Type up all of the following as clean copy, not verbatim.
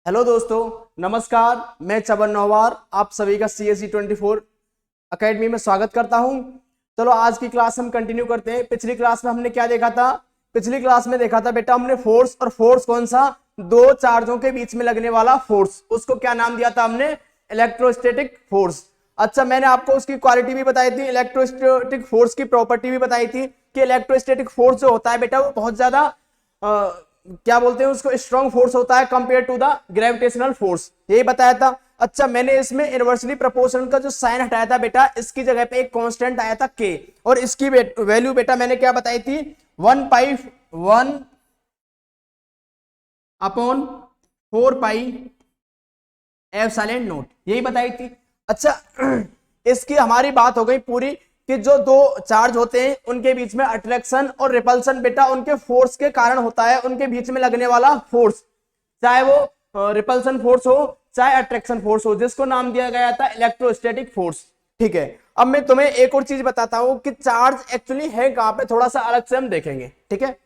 Hello दोस्तों, नमस्कार। मैं चवन नौवार आप सभी का CSE 24 अकेडमी में स्वागत करता हूं। चलो आज की क्लास हम कंटिन्यू करते हैं। पिछली क्लास में हमने क्या देखा था? पिछली क्लास में देखा था बेटा हमने फोर्स, और फोर्स कौन सा? दो चार्जों के बीच में लगने वाला फोर्स। उसको क्या नाम दिया था हमने? Electrostatic force. अच्छा, मैंने आपको उसकी क्वालिटी भी बताई थी, इलेक्ट्रोस्टैटिक फोर्स की प्रॉपर्टी भी बताई थी कि इलेक्ट्रोस्टैटिक फोर्स जो होता है बेटा वो बहुत ज्यादा क्या बोलते हैं उसको, स्ट्रॉन्ग फोर्स होता है compare to the gravitational force, यही बताया था। अच्छा, मैंने इसमें इनवर्सली प्रोपोर्शनल का जो साइन हटाया था बेटा, इसकी जगह पे एक कांस्टेंट आया था के, और इसकी वैल्यू बेटा मैंने क्या बताई थी? 1/1 अपॉन 4 पाई एप्सिलॉन नॉट, यही बताई थी। अच्छा इसकी हमारी बात हो गई पूरी कि जो दो चार्ज होते हैं उनके बीच में अट्रैक्शन और रिपल्सन बेटा उनके फोर्स के कारण होता है, उनके बीच में लगने वाला फोर्स, चाहे वो रिपल्सन फोर्स हो चाहे अट्रैक्शन फोर्स हो, जिसको नाम दिया गया था इलेक्ट्रोस्टैटिक फोर्स। ठीक है, अब मैं तुम्हें एक और चीज बताता हूं कि चार्ज एक्चुअली है कहां पे, थोड़ा सा अलग से हम देखेंगे। ठीक है,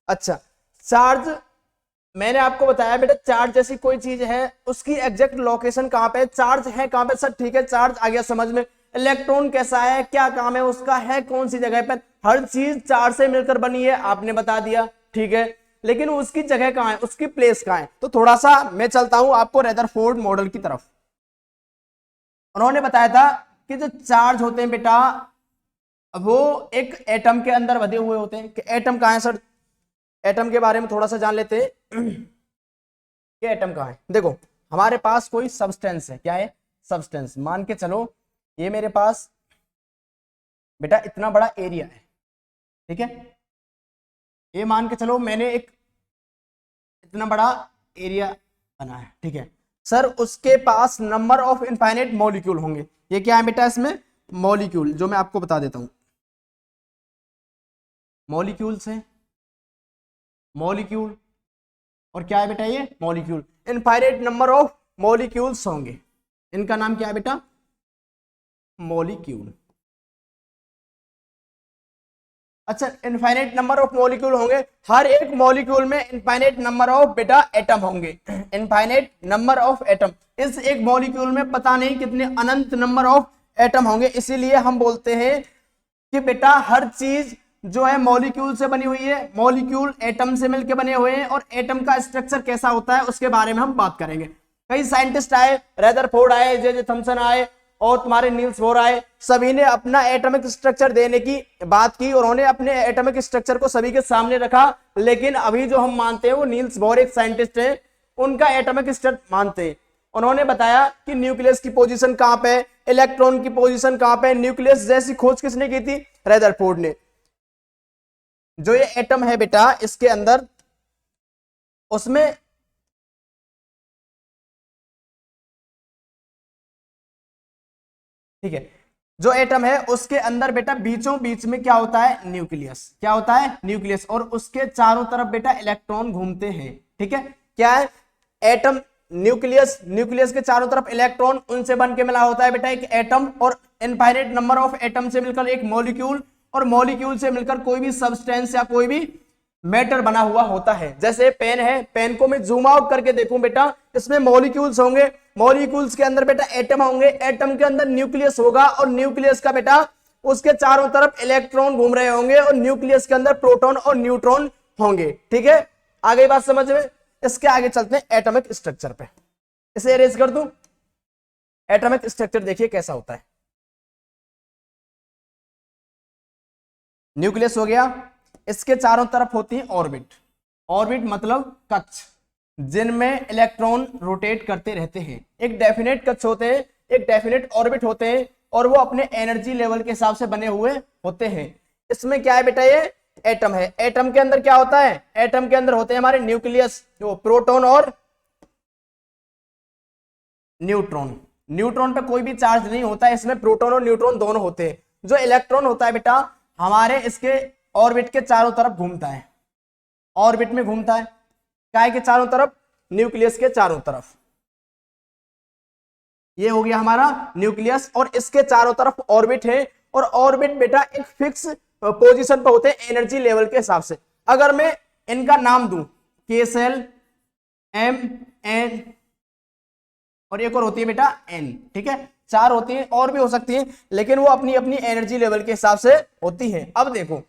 अच्छा चार्ज मैंने आपको बताया बेटा, चार्ज जैसी कोई चीज है उसकी एग्जैक्ट लोकेशन कहां पे, चार्ज है कहां पे सर? ठीक है, चार्ज आ गया समझ में। इलेक्ट्रॉन कैसा है, क्या काम है उसका, है कौन सी जगह पर, हर चीज चार्ज से मिलकर बनी है, आपने बता दिया। ठीक है, लेकिन उसकी जगह कहां है, उसकी प्लेस कहां है? तो थोड़ा सा मैं चलता हूं आपको रदरफोर्ड मॉडल की तरफ। उन्होंने बताया था कि जो चार्ज होते हैं बेटा वो एक एटम के अंदर बधे हुए होते हैं। कि एटम कहां है सर? एटम के बारे में थोड़ा सा जान लेते हैं कि एटम कहां है। देखो हमारे पास कोई सब्सटेंस है, क्या है? सब्सटेंस। मान के चलो ये मेरे पास बेटा इतना बड़ा एरिया है, ठीक है, ये मान के चलो मैंने एक इतना बड़ा एरिया बना है, ठीक है सर, उसके पास नंबर ऑफ इनफाइनाइट मॉलिक्यूल होंगे। ये क्या है बेटा? इसमें मॉलिक्यूल, जो मैं आपको बता देता हूं, मॉलिक्यूल्स है, मॉलिक्यूल, और क्या है बेटा? ये molecule, infinite number of molecules होंगे, इनका नाम क्या है बेटा? मॉलिक्यूल। अच्छा, इनफाइनाइट नंबर ऑफ मॉलिक्यूल होंगे, हर एक मॉलिक्यूल में इनफाइनाइट नंबर ऑफ बेटा एटम होंगे, इनफाइनाइट नंबर ऑफ एटम। इस एक मॉलिक्यूल में पता नहीं कितने अनंत नंबर ऑफ एटम होंगे, इसीलिए हम बोलते हैं कि बेटा हर चीज जो है मॉलिक्यूल से बनी हुई है, मॉलिक्यूल एटम से मिलकर बने हुए हैं, और एटम का स्ट्रक्चर कैसा होता है उसके बारे में हम बात करेंगे। कई साइंटिस्ट आए, रदरफोर्ड आए, जे थॉमसन आए, और तुम्हारे नील्स बोर आए, सभी ने अपना एटॉमिक स्ट्रक्चर देने की बात की, और उन्होंने अपने एटॉमिक स्ट्रक्चर को सभी के सामने रखा। लेकिन अभी जो हम मानते हैं वो नील्स बोर एक साइंटिस्ट है, उनका एटॉमिक स्ट्रक्चर मानते हैं। उन्होंने बताया कि न्यूक्लियस की पोजीशन कहां पे, इलेक्ट्रॉन की पोजीशन कहां पे, न्यूक्लियस जैसी खोज किसने की थी? रदरफोर्ड ने। जो ये एटम है बेटा इसके अंदर, उसमें ठीक है, जो एटम है उसके अंदर बेटा बीचों बीच में क्या होता है? न्यूक्लियस। क्या होता है? न्यूक्लियस, और उसके चारों तरफ बेटा इलेक्ट्रॉन घूमते हैं। ठीक है, क्या है? एटम, न्यूक्लियस, न्यूक्लियस के चारों तरफ इलेक्ट्रॉन, उनसे बन के मिला होता है बेटा एक एटम, और इनफाइनाइट नंबर ऑफ एटम से मिलकर एक मॉलिक्यूल, और मॉलिक्यूल से मिलकर कोई भी सब्सटेंस या कोई भी मैटर बना हुआ होता है। जैसे पेन है, पेन को मैं जूम आउट करके देखूं बेटा, इसमें मॉलिक्यूल्स होंगे, मॉलिक्यूल्स के अंदर बेटा एटम होंगे, एटम के अंदर न्यूक्लियस होगा, और न्यूक्लियस का बेटा उसके चारों तरफ इलेक्ट्रॉन घूम रहे होंगे, और न्यूक्लियस के अंदर प्रोटॉन और न्यूट्रॉन होंगे। ठीक है, आगे बात समझ में? इसके आगे चलते हैं एटॉमिक स्ट्रक्चर पे। इसे इरेज कर दूं। एटॉमिक स्ट्रक्चर देखिए कैसा होता है। न्यूक्लियस हो गया, इसके चारों तरफ होती है ऑर्बिट। ऑर्बिट मतलब कक्ष, जिनमें इलेक्ट्रॉन रोटेट करते रहते हैं। एक डेफिनेट कक्ष होते हैं, एक डेफिनेट ऑर्बिट होते हैं, और वो अपने एनर्जी लेवल के हिसाब से बने हुए होते हैं। इसमें क्या है बेटा? ये एटम है। एटम के अंदर क्या होता है? एटम के अंदर होते हैं हमारे न्यूक्लियस, जो प्रोटॉन और न्यूट्रॉन। न्यूट्रॉन पे कोई भी चार्ज नहीं होता है, इसमें प्रोटॉन और न्यूट्रॉन दोनों होते हैं। जो इलेक्ट्रॉन होता है बेटा हमारे इसके ऑर्बिट के चारों तरफ घूमता है, ऑर्बिट में घूमता है, काय के चारों तरफ? न्यूक्लियस के चारों तरफ। ये हो गया हमारा न्यूक्लियस, और इसके चारों तरफ ऑर्बिट है, और ऑर्बिट बेटा एक फिक्स पोजीशन पर होते हैं एनर्जी लेवल के हिसाब से। अगर मैं इनका नाम दूं, के सेल, एम एन और एक और होती है बेटा n, ठीक है, 4 होती हैं, और भी हो सकती हैं, लेकिन वो अपनी अपनी एनर्जी लेवल के हिसाब से होती है। अब देखो,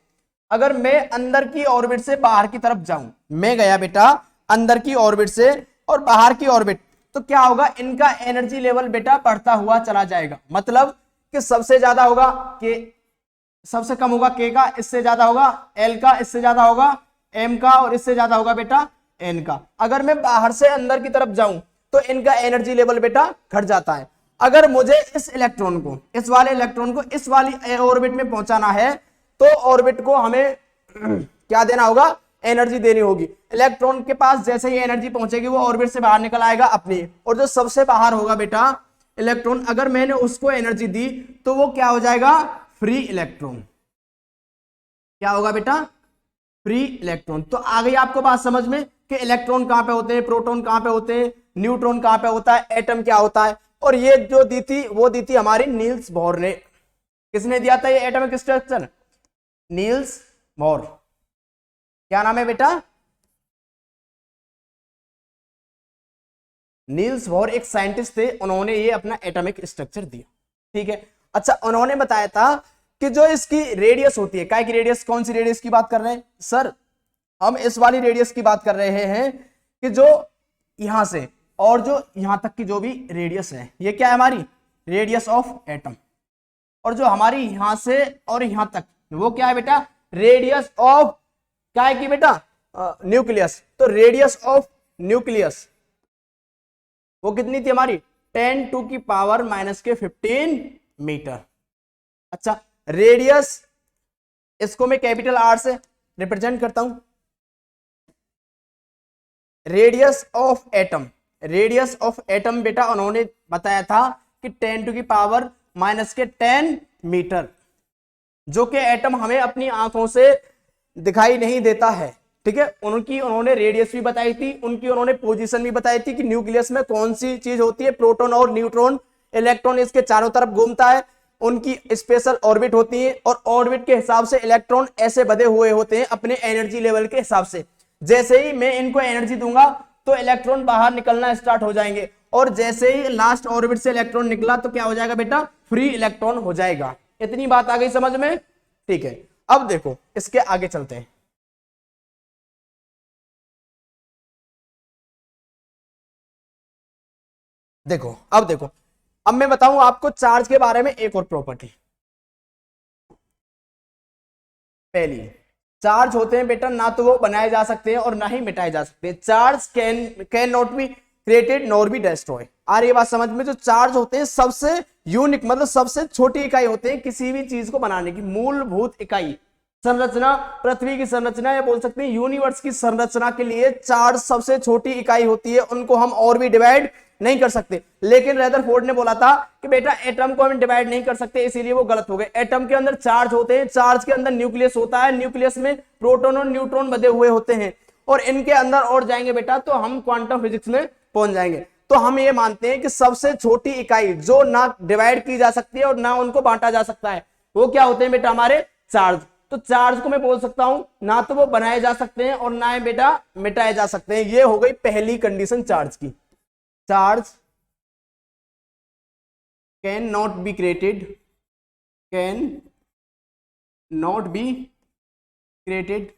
अगर मैं अंदर की ऑर्बिट से बाहर की तरफ जाऊं, मैं गया बेटा अंदर की ऑर्बिट से और बाहर की ऑर्बिट, तो क्या होगा, इनका एनर्जी लेवल बेटा बढ़ता हुआ चला जाएगा। मतलब कि सबसे ज्यादा होगा के, सबसे कम होगा के का, इससे ज्यादा होगा एल का, इससे ज्यादा होगा एम का, और इससे ज्यादा होगा बेटा एन का। अगर मैं बाहर से अंदर की तरफ जाऊं तो इनका एनर्जी लेवल बेटा घट जाता है। अगर मुझे इस इलेक्ट्रॉन को, इस वाले इलेक्ट्रॉन को इस वाली ऑर्बिट में पहुंचाना है तो ऑर्बिट को हमें क्या देना होगा, एनर्जी देनी होगी। इलेक्ट्रॉन के पास जैसे ही एनर्जी पहुंचेगी वो ऑर्बिट से बाहर निकल आएगा अपनी, और जो सबसे बाहर होगा बेटा इलेक्ट्रॉन, अगर मैंने उसको एनर्जी दी तो वो क्या हो जाएगा, फ्री इलेक्ट्रॉन। क्या होगा बेटा, फ्री इलेक्ट्रॉन। तो आ गई आपको बात समझ में कि इलेक्ट्रॉन कहां पे होते हैं, प्रोटॉन कहां पे होते हैं, न्यूट्रॉन कहां पे होता है, एटम क्या होता है। और ये जो दी थी वो दी थी हमारी नील्स बोर ने। किसने दिया था ये एटॉमिक स्ट्रक्चर, नील्स बोर। क्या नाम है बेटा, नील्स बोर एक साइंटिस्ट थे, उन्होंने ये अपना एटॉमिक स्ट्रक्चर दिया, ठीक है। अच्छा, उन्होंने बताया था कि जो इसकी रेडियस होती है, काय की रेडियस, कौन सी रेडियस की बात कर रहे हैं सर, हम इस वाली रेडियस की बात कर रहे हैं कि जो यहां से और जो यहां तक की जो भी रेडियस है, ये क्या है हमारी रेडियस ऑफ एटम। और जो हमारी यहां से और यहां तक, वो क्या है बेटा, रेडियस ऑफ क्या है कि बेटा, न्यूक्लियस। तो रेडियस ऑफ न्यूक्लियस वो कितनी थी हमारी, 10⁻⁻15 मीटर। अच्छा, रेडियस, इसको मैं कैपिटल आर से रिप्रेजेंट करता हूं, radius of atom. Radius of atom बेटा उन्होंने बताया था कि 10⁻⁻10 मीटर, जो कि एटम हमें अपनी आंखों से दिखाई नहीं देता है, ठीक है। उनकी उन्होंने रेडियस भी बताई थी, उनकी उन्होंने पोजीशन भी बताई थी कि न्यूक्लियस में कौन सी चीज होती है, प्रोटॉन और न्यूट्रॉन, इलेक्ट्रॉन इसके चारों तरफ घूमता है, उनकी स्पेशल ऑर्बिट होती है, और ऑर्बिट के हिसाब से इलेक्ट्रॉन ऐसे बधे हुए होते हैं अपने एनर्जी लेवल के हिसाब से। जैसे ही मैं इनको एनर्जी दूंगा तो इलेक्ट्रॉन बाहर निकलना स्टार्ट हो जाएंगे, और जैसे ही लास्ट ऑर्बिट से इलेक्ट्रॉन निकला तो क्या हो जाएगा बेटा, फ्री इलेक्ट्रॉन हो जाएगा। इतनी बात आ गई समझ में, ठीक है। अब देखो इसके आगे चलते हैं। देखो अब देखो, अब मैं बताऊं आपको चार्ज के बारे में एक और प्रॉपर्टी। पहली, चार्ज होते हैं बेटा, ना तो वो बनाए जा सकते हैं और ना ही मिटाए जा सकते हैं। Charge can not be created nor be destroy. आ रही है बात समझ में। जो चार्ज होते हैं सबसे यूनिक, मतलब सबसे छोटी इकाई होते हैं किसी भी चीज को बनाने की, मूलभूत इकाई। संरचना, पृथ्वी की संरचना या बोल सकते हैं यूनिवर्स की संरचना के लिए चार्ज सबसे छोटी इकाई होती है, उनको हम और भी डिवाइड नहीं कर सकते। लेकिन रदरफोर्ड ने बोला था कि बेटा एटम को हम डिवाइड नहीं कर सकते, इसीलिए वो गलत हो गए। एटम के अंदर चार्ज होते हैं, चार्ज के अंदर न्यूक्लियस होता है, न्यूक्लियस में प्रोटॉन और न्यूट्रॉन बधे हुए होते हैं, और इनके अंदर और जाएंगे बेटा तो हम क्वांटम फिजिक्स में पहुंच जाएंगे। तो हम ये मानते हैं कि सबसे छोटी इकाई जो ना डिवाइड की जा सकती है और ना उनको बांटा जा सकता है, वो क्या होते हैं बेटा, हमारे चार्ज। तो चार्ज को मैं बोल सकता हूं ना तो वो बनाए जा सकते हैं और ना ही बेटा मिटाए जा सकते हैं। ये हो गई पहली कंडीशन चार्ज की। Charge can not be created, can not be created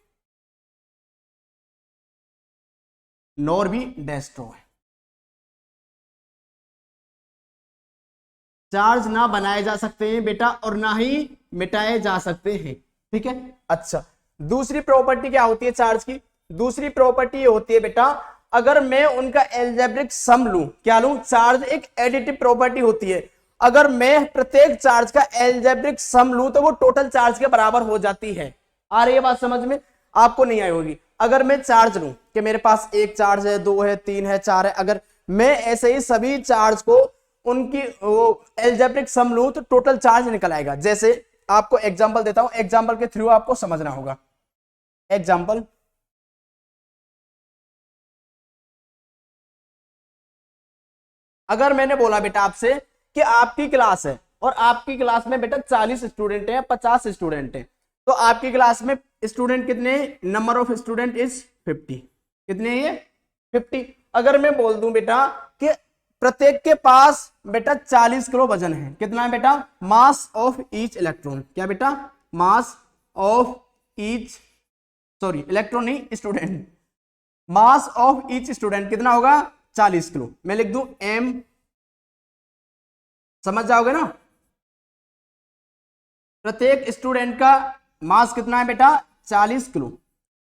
nor be destroy. Charge ना बनाए जा सकते हैं बेटा और ना ही मिटाए जा सकते हैं, ठीक है। अच्छा, दूसरी प्रॉपर्टी क्या होती है चार्ज की, दूसरी प्रॉपर्टी होती है बेटा, अगर मैं उनका एल्जेब्रिक सम लूं, क्या लूं, चार्ज एक एडिटिव प्रॉपर्टी होती है। अगर मैं प्रत्येक चार्ज का एल्जेब्रिक सम लूं तो वो टोटल चार्ज के बराबर हो जाती है। आ रही है बात समझ में, आपको नहीं आई होगी। अगर मैं चार्ज लूं कि मेरे पास एक चार्ज है, 2 है, 3 है, 4 है, अगर मैं ऐसे ही सभी चार्ज को उनकी एल्जेब्रिक सम लूं तो टोटल चार्ज निकल आएगा। जैसे आपको एग्जांपल देता हूं, एग्जांपल के थ्रू आपको समझना होगा। एग्जांपल, अगर मैंने बोला बेटा आपसे कि आपकी क्लास है और आपकी क्लास में बेटा 40 स्टूडेंट हैं, 50 स्टूडेंट हैं, तो आपकी क्लास में स्टूडेंट कितने, नंबर ऑफ स्टूडेंट इज 50। कितने ये 50। अगर मैं बोल दूं बेटा कि प्रत्येक के पास बेटा 40 किलो वजन है। कितना है बेटा? Mass of each electron. क्या बेटा? Mass of each, sorry electron नहीं, student. Mass of each student कितना होगा? 40 किलो। मैं लिख दूं m, समझ जाओगे ना? प्रत्येक स्टूडेंट का मास कितना है बेटा? 40 किलो।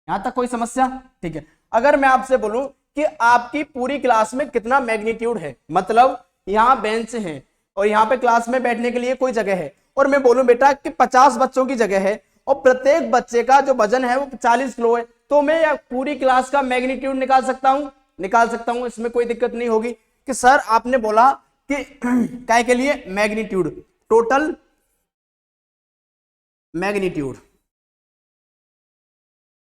यहां तक कोई समस्या? ठीक है। अगर मैं आपसे बोलूं कि आपकी पूरी क्लास में कितना मैग्नीट्यूड है, मतलब यहां बेंच है और यहां पे क्लास में बैठने के लिए कोई जगह है, और मैं बोलूं बेटा कि 50 बच्चों की जगह है और प्रत्येक बच्चे का जो वजन है वो 40 किलो है, तो मैं पूरी क्लास का मैग्नीट्यूड निकाल सकता हूं? निकाल सकता हूं, इसमें कोई दिक्कत नहीं होगी। कि सर आपने बोला कि काय के लिए? Magnitude, total magnitude.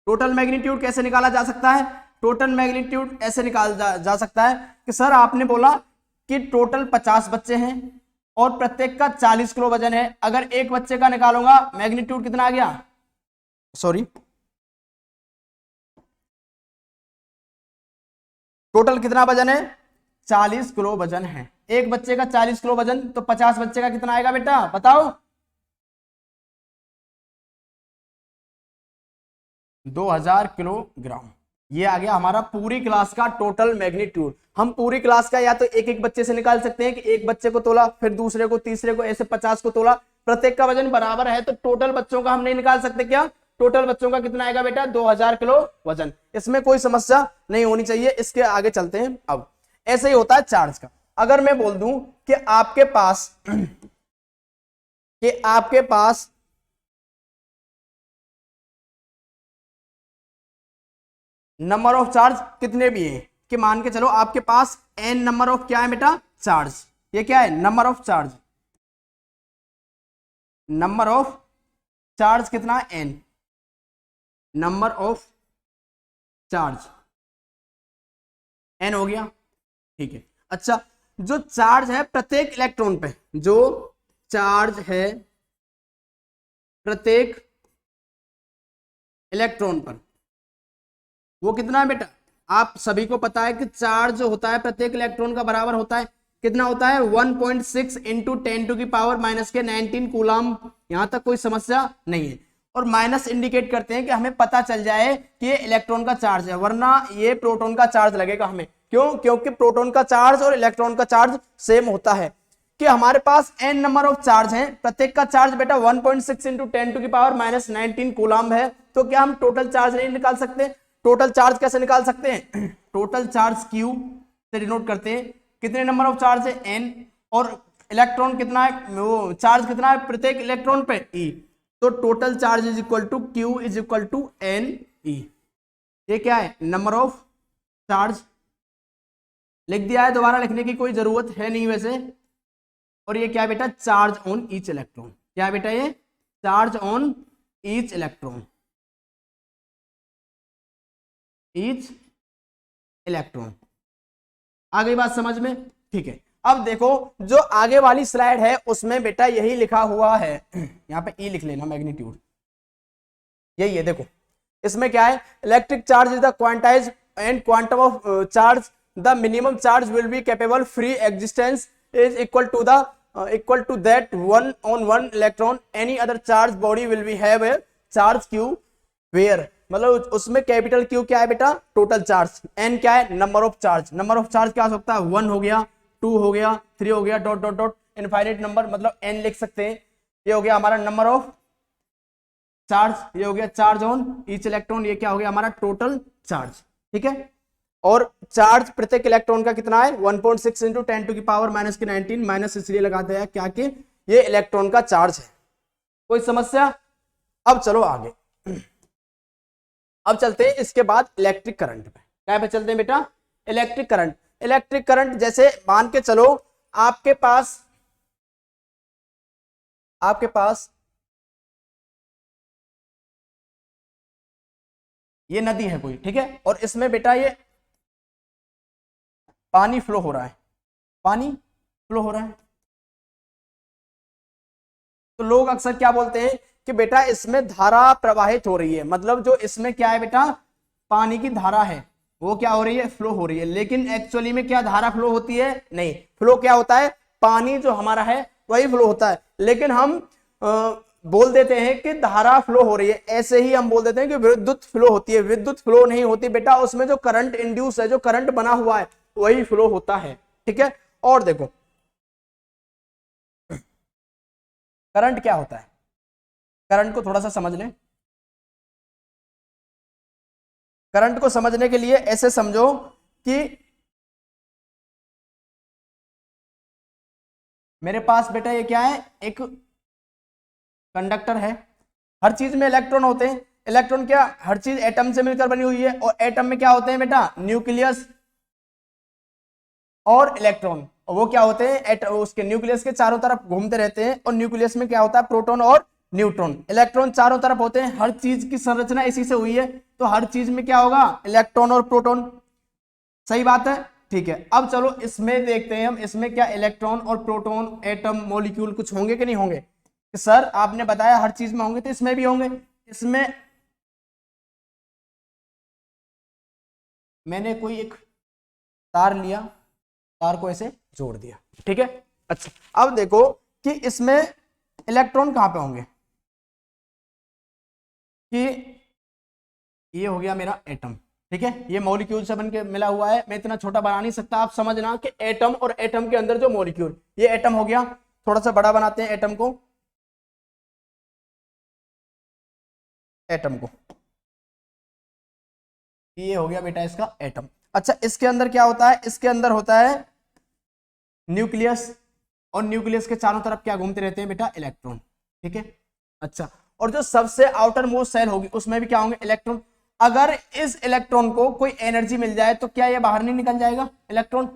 Total magnitude कैसे निकाला जा सकता है? टोटल मैग्नीट्यूड ऐसे निकाला जा सकता है कि सर आपने बोला कि टोटल 50 बच्चे हैं और प्रत्येक का 40 किलो वजन है। अगर एक बच्चे का निकालूंगा मैग्नीट्यूड कितना आ गया? सॉरी, टोटल कितना वजन है? 40 किलो वजन है। एक बच्चे का 40 किलो वजन, तो 50 बच्चे का कितना आएगा बेटा? बताओ। 2000 किलोग्राम। ये आ गया हमारा पूरी क्लास का टोटल मैग्नीट्यूड। हम पूरी क्लास का या तो एक एक बच्चे से निकाल सकते हैं कि एक बच्चे को तोला, फिर दूसरे को, तीसरे को, ऐसे 50 को तोला। प्रत्येक का वजन बराबर है तो टोटल बच्चों का हम नहीं निकाल सकते क्या? टोटल बच्चों का कितना आएगा बेटा? 2000 किलो वजन। इसमें कोई समस्या नहीं होनी चाहिए। इसके आगे चलते हैं। अब ऐसे ही होता है चार्ज का। अगर मैं बोल दूं कि आपके पास नंबर ऑफ चार्ज कितने भी हैं, कि मान के चलो आपके पास n नंबर ऑफ क्या है बेटा? चार्ज। ये क्या है? Number of charge. Number of charge कितना है? n। Number of charge n हो गया, ठीक है। अच्छा, जो चार्ज है प्रत्येक इलेक्ट्रॉन पे, जो चार्ज है प्रत्येक इलेक्ट्रॉन पर, वो कितना है बेटा? आप सभी को पता है कि चार्ज जो होता है प्रत्येक इलेक्ट्रॉन का बराबर होता है, कितना होता है? 1.6 इंटू 10⁻⁻⁻19 कूलम। यहां तक कोई समस्या नहीं है। और माइनस इंडिकेट करते हैं कि हमें पता चल जाए कि ये इलेक्ट्रॉन का चार्ज है, वरना ये प्रोटॉन का चार्ज लगेगा हमें। क्यों? क्योंकि प्रोटॉन का चार्ज और इलेक्ट्रॉन का चार्ज सेम होता है। कि हमारे पास n नंबर ऑफ चार्ज हैं, प्रत्येक का चार्ज बेटा 1.6 इंटू 10⁻⁻19 कूलम है, तो क्या हम टोटल चार्ज नहीं निकाल सकते? टोटल चार्ज कैसे निकाल सकते हैं? टोटल चार्ज Q से डिनोट करते हैं। कितने नंबर ऑफ चार्ज है? n, और इलेक्ट्रॉन कितना है, वो चार्ज कितना है प्रत्येक इलेक्ट्रॉन पे? E। तो total charge is equal to Q is equal to n E। ये क्या है? Number of charge. लिख दिया है, दोबारा लिखने की कोई जरूरत है नहीं वैसे। और ये क्या है बेटा? Charge on each electron. क्या है बेटा? ये charge on each electron. Each electron. आ गई बात समझ में? ठीक है। अब देखो, जो आगे वाली स्लाइड है उसमें बेटा यही लिखा हुआ है, यहां पे ई लिख लेना, मैग्नीट्यूड यही है। देखो इसमें क्या है? Electric charge is the quantize and quantum of charge, the minimum charge will be capable free existence is equal to that 1 on 1 electron, any other charge body will be have a charge Q where. मतलब उसमें capital Q क्या है बेटा? Total charge. n क्या है? Number of charge. Number of charge क्या हो सकता है? 1 हो गया, 2 हो गया, 3 हो गया, dot dot dot infinite number, मतलब n लिख सकते हैं। ये हो गया हमारा नंबर ऑफ चार्ज। ये हो गया चार्ज ऑन ईच इलेक्ट्रॉन। ये क्या हो गया? हमारा टोटल चार्ज। ठीक है। और चार्ज प्रत्येक इलेक्ट्रॉन का कितना है? 1.6 इंटू 10⁻⁻⁻19 माइनस इसलिए लगाते हैं क्या कि ये इलेक्ट्रॉन का चार्ज है। कोई समस्या? अब चलो आगे। अब चलते हैं इसके बाद इलेक्ट्रिक करंट पे। क्या पे चलते हैं बेटा? Electric current. इलेक्ट्रिक करंट जैसे मान के चलो आपके पास ये नदी है कोई, ठीक है, और इसमें बेटा ये पानी फ्लो हो रहा है, पानी फ्लो हो रहा है। तो लोग अक्सर क्या बोलते हैं कि बेटा इसमें धारा प्रवाहित हो रही है, मतलब जो इसमें क्या है बेटा? पानी की धारा है। वो क्या हो रही है, फ्लो हो रही है। लेकिन एक्चुअली में क्या धारा फ्लो होती है, नहीं, फ्लो क्या होता है, पानी जो हमारा है वही फ्लो होता है। लेकिन हम बोल देते हैं कि धारा फ्लो हो रही है, ऐसे ही हम बोल देते हैं कि विद्युत फ्लो होती है। विद्युत फ्लो नहीं होती बेटा, उसमें जो करंट इंड्यूस है, जो करंट बना हुआ है वही फ्लो होता है। ठीक है, और देखो करंट क्या होता है, करंट को थोड़ा सा समझ लें। करंट को समझने के लिए ऐसे समझो कि मेरे पास बेटा ये क्या है, एक कंडक्टर है। हर चीज में इलेक्ट्रॉन होते हैं। इलेक्ट्रॉन क्या, हर चीज एटम से मिलकर बनी हुई है, और एटम में क्या होते हैं बेटा, न्यूक्लियस और इलेक्ट्रॉन। और वो क्या होते हैं, उसके न्यूक्लियस के चारों तरफ घूमते रहते हैं, और न्यूक्लियस में क्या होता है, प्रोटॉन और न्यूट्रॉन। इलेक्ट्रॉन चारों तरफ होते हैं, हर चीज की संरचना इसी से हुई है, तो हर चीज में क्या होगा, इलेक्ट्रॉन और प्रोटॉन। सही बात है, ठीक है। अब चलो इसमें देखते हैं हम, इसमें क्या इलेक्ट्रॉन और प्रोटॉन, एटम, मॉलिक्यूल कुछ होंगे कि नहीं होंगे। कि सर आपने बताया हर चीज में होंगे, तो इसमें भी होंगे। इसमें मैंने कोई एक तार लिया, तार को ऐसे जोड़ दिया, ठीक है। अच्छा, अब देखो कि इसमें इलेक्ट्रॉन कहां पे होंगे, कि ये हो गया मेरा एटम, ठीक है। ये मॉलिक्यूल से बन के मिला हुआ है, मैं इतना छोटा बना नहीं सकता, आप समझना कि एटम और एटम के अंदर जो मॉलिक्यूल, ये एटम हो गया। थोड़ा सा बड़ा बनाते हैं एटम को, एटम को, ये हो गया बेटा इसका एटम। अच्छा, इसके अंदर क्या होता है, इसके अंदर होता है न्यूक्लियस, और न्यूक्लियस के चारों तरफ क्या घूमते रहते हैं बेटा, इलेक्ट्रॉन, ठीक है। अच्छा, और जो सबसे आउटर मोस्ट सेल होगी उसमें भी क्या होंगे, इलेक्ट्रॉन। अगर इस इलेक्ट्रॉन को कोई एनर्जी मिल जाए तो क्या ये बाहर नहीं निकल जाएगा, इलेक्ट्रॉन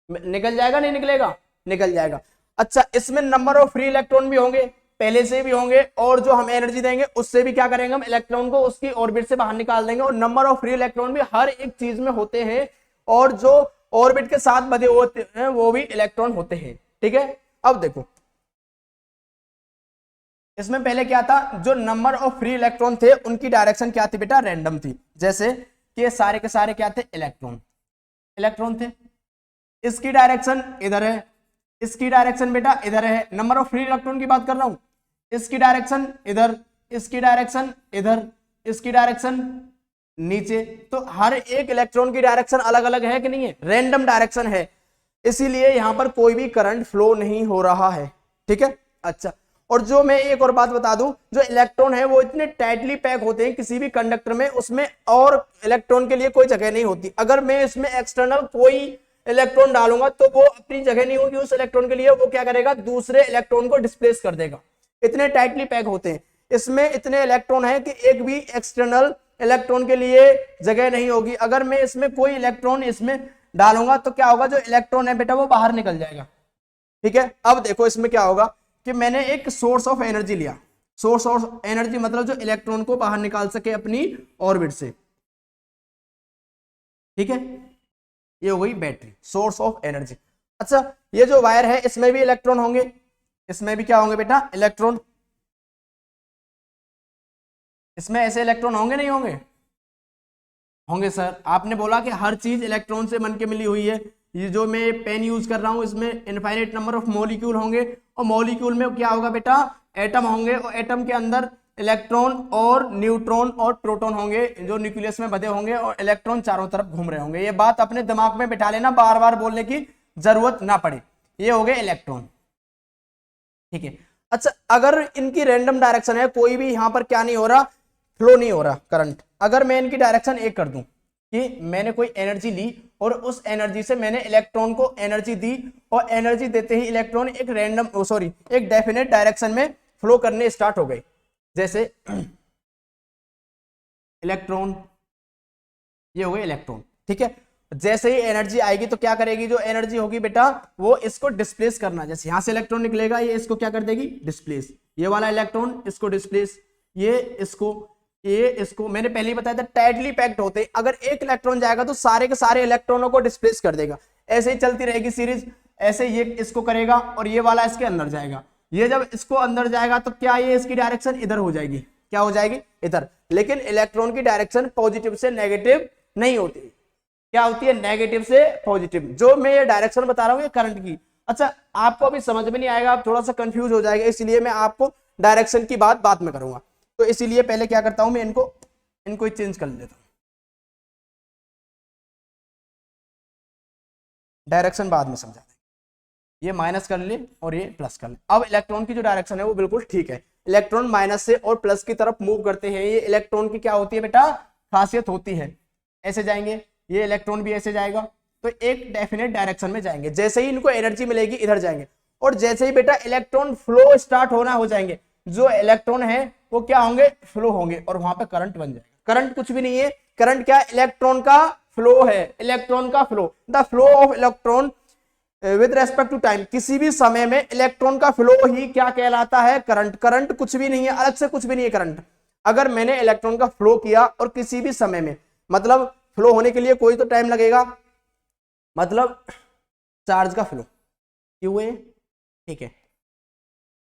निकल जाएगा, नहीं निकलेगा, निकल जाएगा। अच्छा, इसमें नंबर ऑफ फ्री इलेक्ट्रॉन भी होंगे, पहले से भी होंगे, और जो हम एनर्जी देंगे उससे भी क्या करेंगे, हम इलेक्ट्रॉन को उसकी ऑर्बिट से बाहर निकाल देंगे। और नंबर ऑफ फ्री इलेक्ट्रॉन भी हर एक चीज में होते हैं, और जो ऑर्बिट के साथ बधे होते हैं वो भी इलेक्ट्रॉन होते हैं, ठीक है। अब देखो इसमें पहले क्या था, जो नंबर ऑफ फ्री इलेक्ट्रॉन थे उनकी डायरेक्शन क्या थी बेटा, रैंडम थी। जैसे कि सारे के सारे क्या थे, इलेक्ट्रॉन, इलेक्ट्रॉन थे। इसकी डायरेक्शन इधर है, इसकी डायरेक्शन बेटा इधर है, नंबर ऑफ फ्री इलेक्ट्रॉन की बात कर रहा हूं। इसकी डायरेक्शन इधर, इसकी डायरेक्शन इधर, इसकी डायरेक्शन नीचे। तो हर एक इलेक्ट्रॉन की डायरेक्शन अलग अलग है कि नहीं है, रैंडम डायरेक्शन है, इसीलिए यहां पर कोई भी करंट फ्लो नहीं हो रहा है, ठीक है। अच्छा, और जो मैं एक और बात बता दूं, जो इलेक्ट्रॉन है वो इतने टाइटली पैक होते हैं किसी भी कंडक्टर में, उसमें और इलेक्ट्रॉन के लिए कोई जगह नहीं होती। अगर मैं इसमें एक्सटर्नल कोई इलेक्ट्रॉन डालूंगा तो वो अपनी जगह नहीं होगी उस इलेक्ट्रॉन के लिए, वो क्या करेगा, दूसरे इलेक्ट्रॉन को डिस्प्लेस कर देगा। इतने टाइटली पैक होते हैं, इसमें इतने इलेक्ट्रॉन है कि एक भी एक्सटर्नल इलेक्ट्रॉन के लिए जगह नहीं होगी। अगर मैं इसमें कोई इलेक्ट्रॉन इसमें डालूंगा तो क्या होगा, जो इलेक्ट्रॉन है बेटा वो बाहर निकल जाएगा, ठीक है। अब देखो इसमें क्या होगा कि मैंने एक सोर्स ऑफ एनर्जी लिया, सोर्स ऑफ एनर्जी मतलब जो इलेक्ट्रॉन को बाहर निकाल सके अपनी ऑर्बिट से, ठीक है। ये हो गई बैटरी, सोर्स ऑफ एनर्जी। अच्छा, ये जो वायर है इसमें भी इलेक्ट्रॉन होंगे, इसमें भी क्या होंगे बेटा, इलेक्ट्रॉन। इसमें ऐसे इलेक्ट्रॉन होंगे नहीं होंगे, होंगे सर। आपने बोला कि हर चीज इलेक्ट्रॉन से बन के मिली हुई है। ये जो मैं पेन यूज कर रहा हूं इसमें इनफाइनाइट नंबर ऑफ मॉलिक्यूल होंगे, और मॉलिक्यूल में क्या होगा बेटा, एटम होंगे, और एटम के अंदर इलेक्ट्रॉन और न्यूट्रॉन और प्रोटॉन होंगे जो न्यूक्लियस में बधे होंगे, और इलेक्ट्रॉन चारों तरफ घूम रहे होंगे। ये बात अपने दिमाग में बिठा लेना, बार बार बोलने की जरूरत ना पड़े। ये हो गए इलेक्ट्रॉन, ठीक है। अच्छा, अगर इनकी रैंडम डायरेक्शन है, कोई भी यहां पर क्या नहीं हो रहा, फ्लो नहीं हो रहा करंट। अगर मैं इनकी डायरेक्शन एक कर दूं कि मैंने कोई एनर्जी ली और उस एनर्जी से मैंने इलेक्ट्रॉन को एनर्जी दी, और एनर्जी देते ही इलेक्ट्रॉन एक रैंडम सॉरी एक डेफिनेट डायरेक्शन में फ्लो करने स्टार्ट हो गए। जैसे इलेक्ट्रॉन, ये हो गए इलेक्ट्रॉन, ठीक है। जैसे ही एनर्जी आएगी तो क्या करेगी, जो एनर्जी होगी बेटा वो इसको डिस्प्लेस करना। जैसे यहां से इलेक्ट्रॉन निकलेगा, ये इसको क्या कर देगी, डिस्प्लेस। ये वाला इलेक्ट्रॉन इसको डिस्प्लेस, ये इसको, ये इसको। मैंने पहले ही बताया था टाइटली पैक्ड होते, अगर एक इलेक्ट्रॉन जाएगा तो सारे के सारे इलेक्ट्रॉनों को डिस्प्लेस कर देगा। ऐसे ही चलती रहेगी सीरीज, ऐसे ये इसको करेगा और ये वाला इसके अंदर जाएगा। ये जब इसको अंदर जाएगा तो क्या ये इसकी डायरेक्शन इधर हो जाएगी, क्या हो जाएगी, इधर। लेकिन इलेक्ट्रॉन की डायरेक्शन पॉजिटिव से नेगेटिव नहीं होती, क्या होती है, नेगेटिव से पॉजिटिव। जो मैं ये डायरेक्शन बता रहा हूँ ये करंट की। अच्छा, आपको अभी समझ में नहीं आएगा, आप थोड़ा सा कंफ्यूज हो जाएगा, इसलिए मैं आपको डायरेक्शन की बात बाद में करूंगा। तो इसीलिए पहले क्या करता हूं मैं, इनको चेंज कर लेता हूं, डायरेक्शन बाद में समझा देंगे। ये माइनस कर ले और ये प्लस कर ले। अब इलेक्ट्रॉन की जो डायरेक्शन है वो बिल्कुल ठीक है, इलेक्ट्रॉन माइनस से और प्लस की तरफ मूव करते हैं। ये इलेक्ट्रॉन की क्या होती है बेटा, खासियत होती है। ऐसे जाएंगे, ये इलेक्ट्रॉन भी ऐसे जाएगा, तो एक डेफिनेट डायरेक्शन में जाएंगे। जैसे ही इनको एनर्जी मिलेगी इधर जाएंगे, और जैसे ही बेटा इलेक्ट्रॉन फ्लो स्टार्ट होना हो जाएंगे, जो इलेक्ट्रॉन है वो क्या होंगे, फ्लो होंगे, और वहां पे करंट बन जाएगा। करंट कुछ भी नहीं है, करंट क्या, इलेक्ट्रॉन का फ्लो है, इलेक्ट्रॉन का flow, the flow of electron with respect to time. किसी भी समय में इलेक्ट्रॉन का फ्लो ही क्या कहलाता है, करंट। करंट कुछ भी नहीं है, अलग से कुछ भी नहीं है करंट। अगर मैंने इलेक्ट्रॉन का फ्लो किया और किसी भी समय में, मतलब फ्लो होने के लिए कोई तो टाइम लगेगा, मतलब चार्ज का फ्लो क्यों है, ठीक है,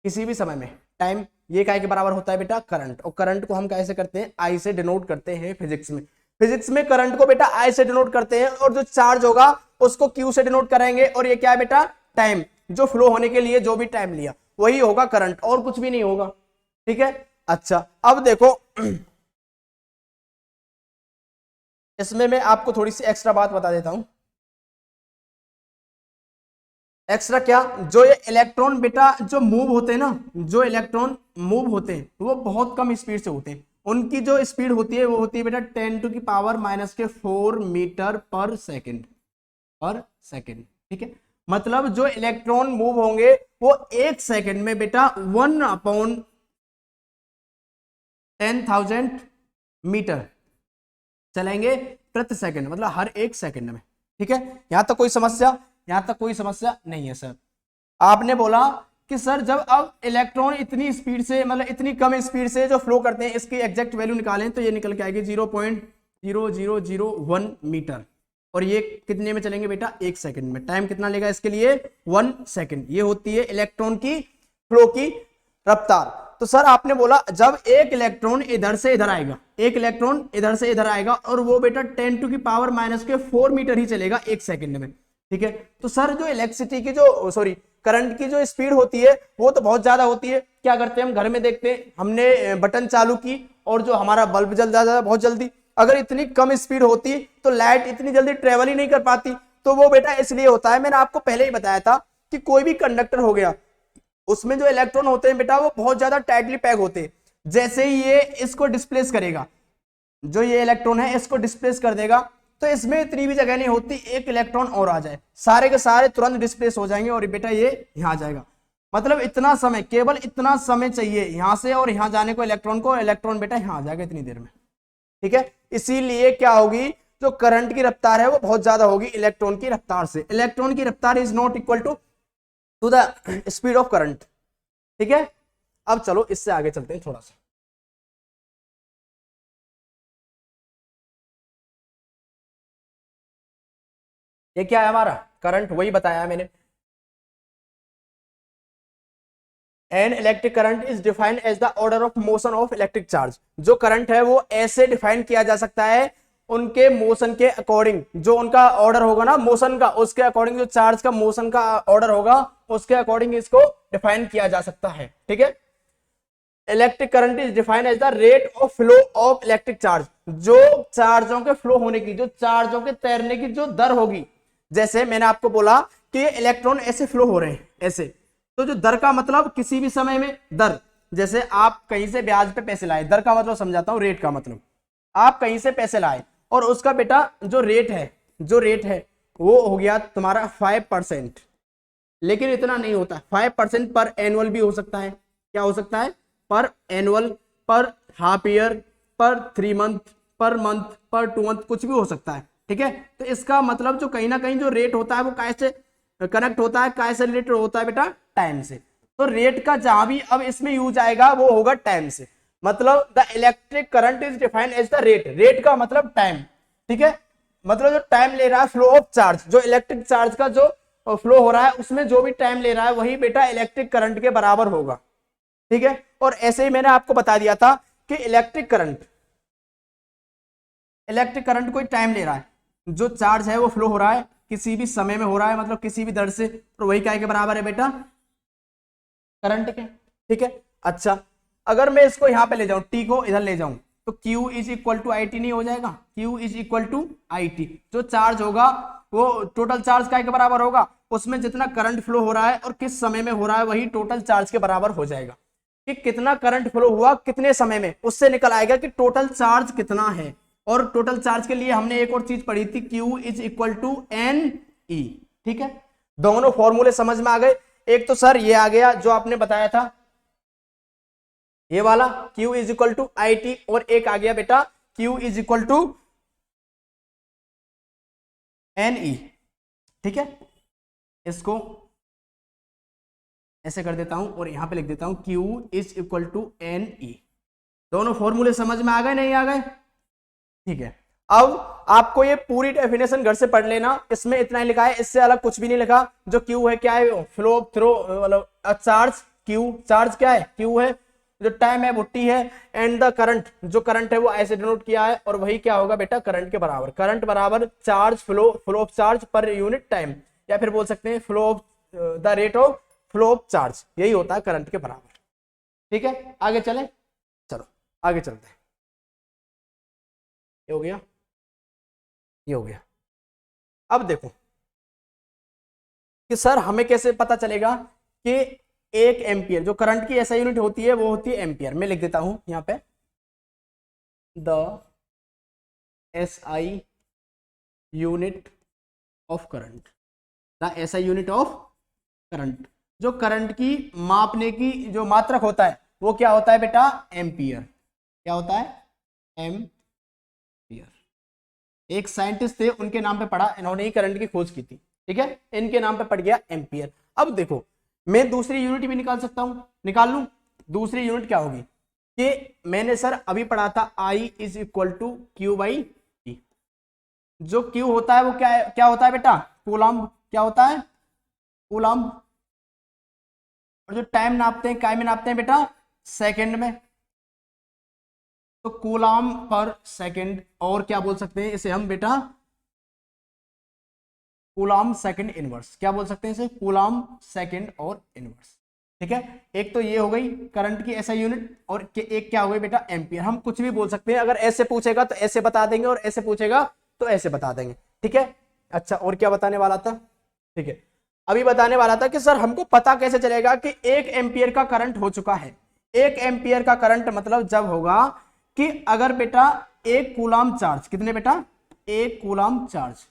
किसी भी समय में टाइम, ये काय के बराबर होता है बेटा, करंट। और करंट को हम कैसे करते हैं, आई से डिनोट करते हैं फिजिक्स में। फिजिक्स में करंट को बेटा आई से डिनोट करते हैं, और जो चार्ज होगा उसको क्यू से डिनोट करेंगे, और ये क्या है बेटा, टाइम, जो फ्लो होने के लिए जो भी टाइम लिया वही होगा करंट, और कुछ भी नहीं होगा, ठीक है। अच्छा, अब देखो इसमें मैं आपको थोड़ी सी एक्स्ट्रा बात बता देता हूं। एक्स्ट्रा क्या, जो ये इलेक्ट्रॉन बेटा जो मूव होते हैं ना, जो इलेक्ट्रॉन मूव होते हैं वो बहुत कम स्पीड से होते हैं। उनकी जो स्पीड होती है वो होती है बेटा 10⁻⁻⁴ मीटर पर सेकेंड, ठीक है। मतलब जो इलेक्ट्रॉन मूव होंगे वो एक सेकेंड में बेटा 1/10,000 मीटर चलेंगे प्रति सेकंड, मतलब हर एक सेकंड में, ठीक है। यहां तक कोई समस्या, यहां तक कोई समस्या नहीं है सर। आपने बोला कि सर जब अब इलेक्ट्रॉन इतनी स्पीड से, मतलब इतनी कम स्पीड से जो फ्लो करते हैं, इसकी एग्जैक्ट वैल्यू निकालें तो ये निकल के आएगी 0.0001 मीटर, और ये कितने में चलेंगे बेटा, एक सेकंड में। टाइम कितना लेगा इसके लिए, 1 सेकंड। ये होती है इलेक्ट्रॉन की फ्लो की रफ्तार। तो सर आपने बोला जब एक इलेक्ट्रॉन इधर से इधर आएगा, एक इलेक्ट्रॉन इधर से इधर आएगा, और वो बेटा 10⁻⁻⁴ मीटर ही चलेगा एक सेकंड में, ठीक है। तो सर जो इलेक्ट्रिसिटी की जो करंट की जो स्पीड होती है वो तो बहुत ज्यादा होती है। क्या करते हैं हम घर में देखते हैं, हमने बटन चालू की और जो हमारा बल्ब जल जाता है बहुत जल्दी। अगर इतनी कम स्पीड होती तो लाइट इतनी जल्दी ट्रेवल ही नहीं कर पाती। तो वो बेटा इसलिए होता है, मैंने आपको पहले ही बताया था कि कोई भी कंडक्टर हो गया, उसमें जो इलेक्ट्रॉन होते हैं बेटा वो बहुत ज्यादा टाइटली पैक होते हैं। जैसे ही ये इसको डिस्प्लेस करेगा, जो ये इलेक्ट्रॉन है इसको डिस्प्लेस कर देगा, तो इसमें इतनी भी जगह नहीं होती एक इलेक्ट्रॉन और आ जाए, सारे के सारे तुरंत डिस्प्लेस हो जाएंगे और बेटा ये यहां आ जाएगा। मतलब इतना समय, केवल इतना समय चाहिए यहां से और यहां जाने को इलेक्ट्रॉन को, इलेक्ट्रॉन बेटा यहां आ जाएगा इतनी देर में, ठीक है। इसीलिए क्या होगी, जो करंट की रफ्तार है वो बहुत ज्यादा होगी इलेक्ट्रॉन की रफ्तार से। इलेक्ट्रॉन की रफ्तार is not equal to the speed of current, ठीक है। अब चलो इससे आगे चलते हैं थोड़ा सा। ये क्या है हमारा करंट, वही बताया मैंने। An electric current is defined as the order of motion of electric charge. जो करंट है वो ऐसे डिफाइन किया जा सकता है उनके मोशन के अकॉर्डिंग, जो उनका ऑर्डर होगा ना मोशन का, उसके अकॉर्डिंग, जो चार्ज का मोशन का ऑर्डर होगा उसके अकॉर्डिंग इसको डिफाइन किया जा सकता है, ठीक है। Electric current is defined as the rate of flow of electric charge. जो चार्जों के फ्लो होने की, जो चार्जों के तैरने की जो दर होगी, जैसे मैंने आपको बोला कि इलेक्ट्रॉन ऐसे फ्लो हो रहे हैं ऐसे, तो जो दर का मतलब किसी भी समय में दर, जैसे आप कहीं से ब्याज पे पैसे लाए, दर का मतलब समझाता हूं, रेट का मतलब आप कहीं से पैसे लाए और उसका बेटा जो रेट है, वो हो गया तुम्हारा 5%। लेकिन इतना नहीं होता, 5% पर एनुअल भी हो सकता है। क्या हो सकता है, पर एनुअल, पर हाफ ईयर, पर 3 मंथ, पर मंथ, पर 2 मंथ, कुछ भी हो सकता है, ठीक है। तो इसका मतलब जो कहीं ना कहीं जो रेट होता है वो कैसे कनेक्ट होता है, कैसे रिलेटेड होता है बेटा, टाइम से। तो रेट का जहां भी अब इसमें यूज आएगा वो होगा टाइम से। मतलब the electric current is defined as the rate, rate का मतलब टाइम, ठीक है। मतलब जो टाइम ले रहा है फ्लो ऑफ चार्ज, जो इलेक्ट्रिक चार्ज का जो फ्लो हो रहा है उसमें जो भी टाइम ले रहा है वही बेटा इलेक्ट्रिक करंट के बराबर होगा, ठीक है। और ऐसे ही मैंने आपको बता दिया था कि इलेक्ट्रिक करंट इलेक्ट्रिक करंट कोई टाइम ले रहा है, जो चार्ज है वो फ्लो हो रहा है किसी भी समय में हो रहा है, मतलब किसी भी दर से, तो वही क्या के बराबर है बेटा, करंट के। ठीक है, अच्छा अगर मैं इसको यहाँ पे ले जाऊं, टी को इधर ले जाऊं, तो Q is equal to I T नहीं हो जाएगा, Q is equal to I T, जो चार्ज होगा वो टोटल चार्ज का के बराबर होगा, उसमें जितना करंट फ्लो हो रहा है और किस समय में हो रहा है वही टोटल चार्ज के बराबर हो जाएगा, कि कितना करंट फ्लो हुआ कितने समय में, उससे निकल आएगा कि टोटल चार्ज कितना है। और टोटल चार्ज के लिए हमने एक और चीज पढ़ी थी, Q is equal to N E. ठीक है, दोनों फॉर्मूले समझ में आ गए। एक तो सर ये आ गया जो आपने बताया था ये वाला Q is equal to I T, और एक आ गया बेटा Q is equal to N E. ठीक है, इसको ऐसे कर देता हूं और यहां पे लिख देता हूं Q is equal to N E. दोनों फॉर्मूले समझ में आ गए नहीं आ गए? ठीक है, अब आपको ये पूरी डेफिनेशन घर से पढ़ लेना, इसमें इतना ही लिखा है, इससे अलग कुछ भी नहीं लिखा। जो Q है क्या है, फ्लो थ्रो मतलब चार्ज, Q चार्ज क्या है, Q है, जो टाइम है वो T है, एंड द करंट, जो करंट है वो ऐसे डिनोट किया है, और वही क्या होगा बेटा, करंट के बराबर, करंट बराबर charge flow, flow of charge per unit time, या फिर बोल सकते हैं flow of the rate of flow of charge, यही होता है करंट के बराबर। ठीक है, आगे चले, चलो आगे चलते हैं। ये हो गया, ये हो गया। अब देखो कि सर हमें कैसे पता चलेगा कि एक एम्पियर, जो करंट की ऐसा यूनिट होती है वो होती है एम्पियर। मैं लिख देता हूं यहां पे the S I unit of current, the S I unit of current, जो करंट की मापने की जो मात्रक होता है वो क्या होता है बेटा, एम्पियर। क्या होता है, एम्पियर। एक साइंटिस्ट थे, उनके नाम पे पढ़ा, इन्होंने ही करंट की खोज की थी। ठीक है, इनके नाम पे पड़ गया एम्पियर। अब देखो मैं दूसरी यूनिट भी निकाल सकता हूं, निकाल लूं। दूसरी यूनिट क्या होगी कि मैंने सर अभी पढ़ा था I is equal to Q by T. जो Q होता है वो क्या है, क्या होता है बेटा, कूलम्ब। क्या होता है, कूलम्ब। और जो टाइम नापते हैं काय में नापते हैं बेटा, सेकंड में, तो कूलम्ब पर सेकंड, और क्या बोल सकते हैं इसे हम बेटा, कूलम्ब सेकंड इनवर्स। क्या बोल सकते हैं इसे, कूलम्ब सेकंड और इनवर्स। ठीक है, एक तो ये हो गई करंट की ऐसा यूनिट, और एक क्या हो गई बेटा, एम्पियर। हम कुछ भी बोल सकते हैं, अगर ऐसे पूछेगा तो ऐसे बता देंगे, और ऐसे पूछेगा तो ऐसे बता देंगे। ठीक है, अच्छा और क्या बताने वाला था, ठीक है अभी बताने वाला था कि सर हमको पता कैसे चलेगा कि एक एम्पियर का करंट हो चुका है। एक एम्पियर का करंट मतलब जब होगा कि अगर बेटा एक कूलम्ब चार्ज, कितने बेटा, एक कूलम्ब चार्ज,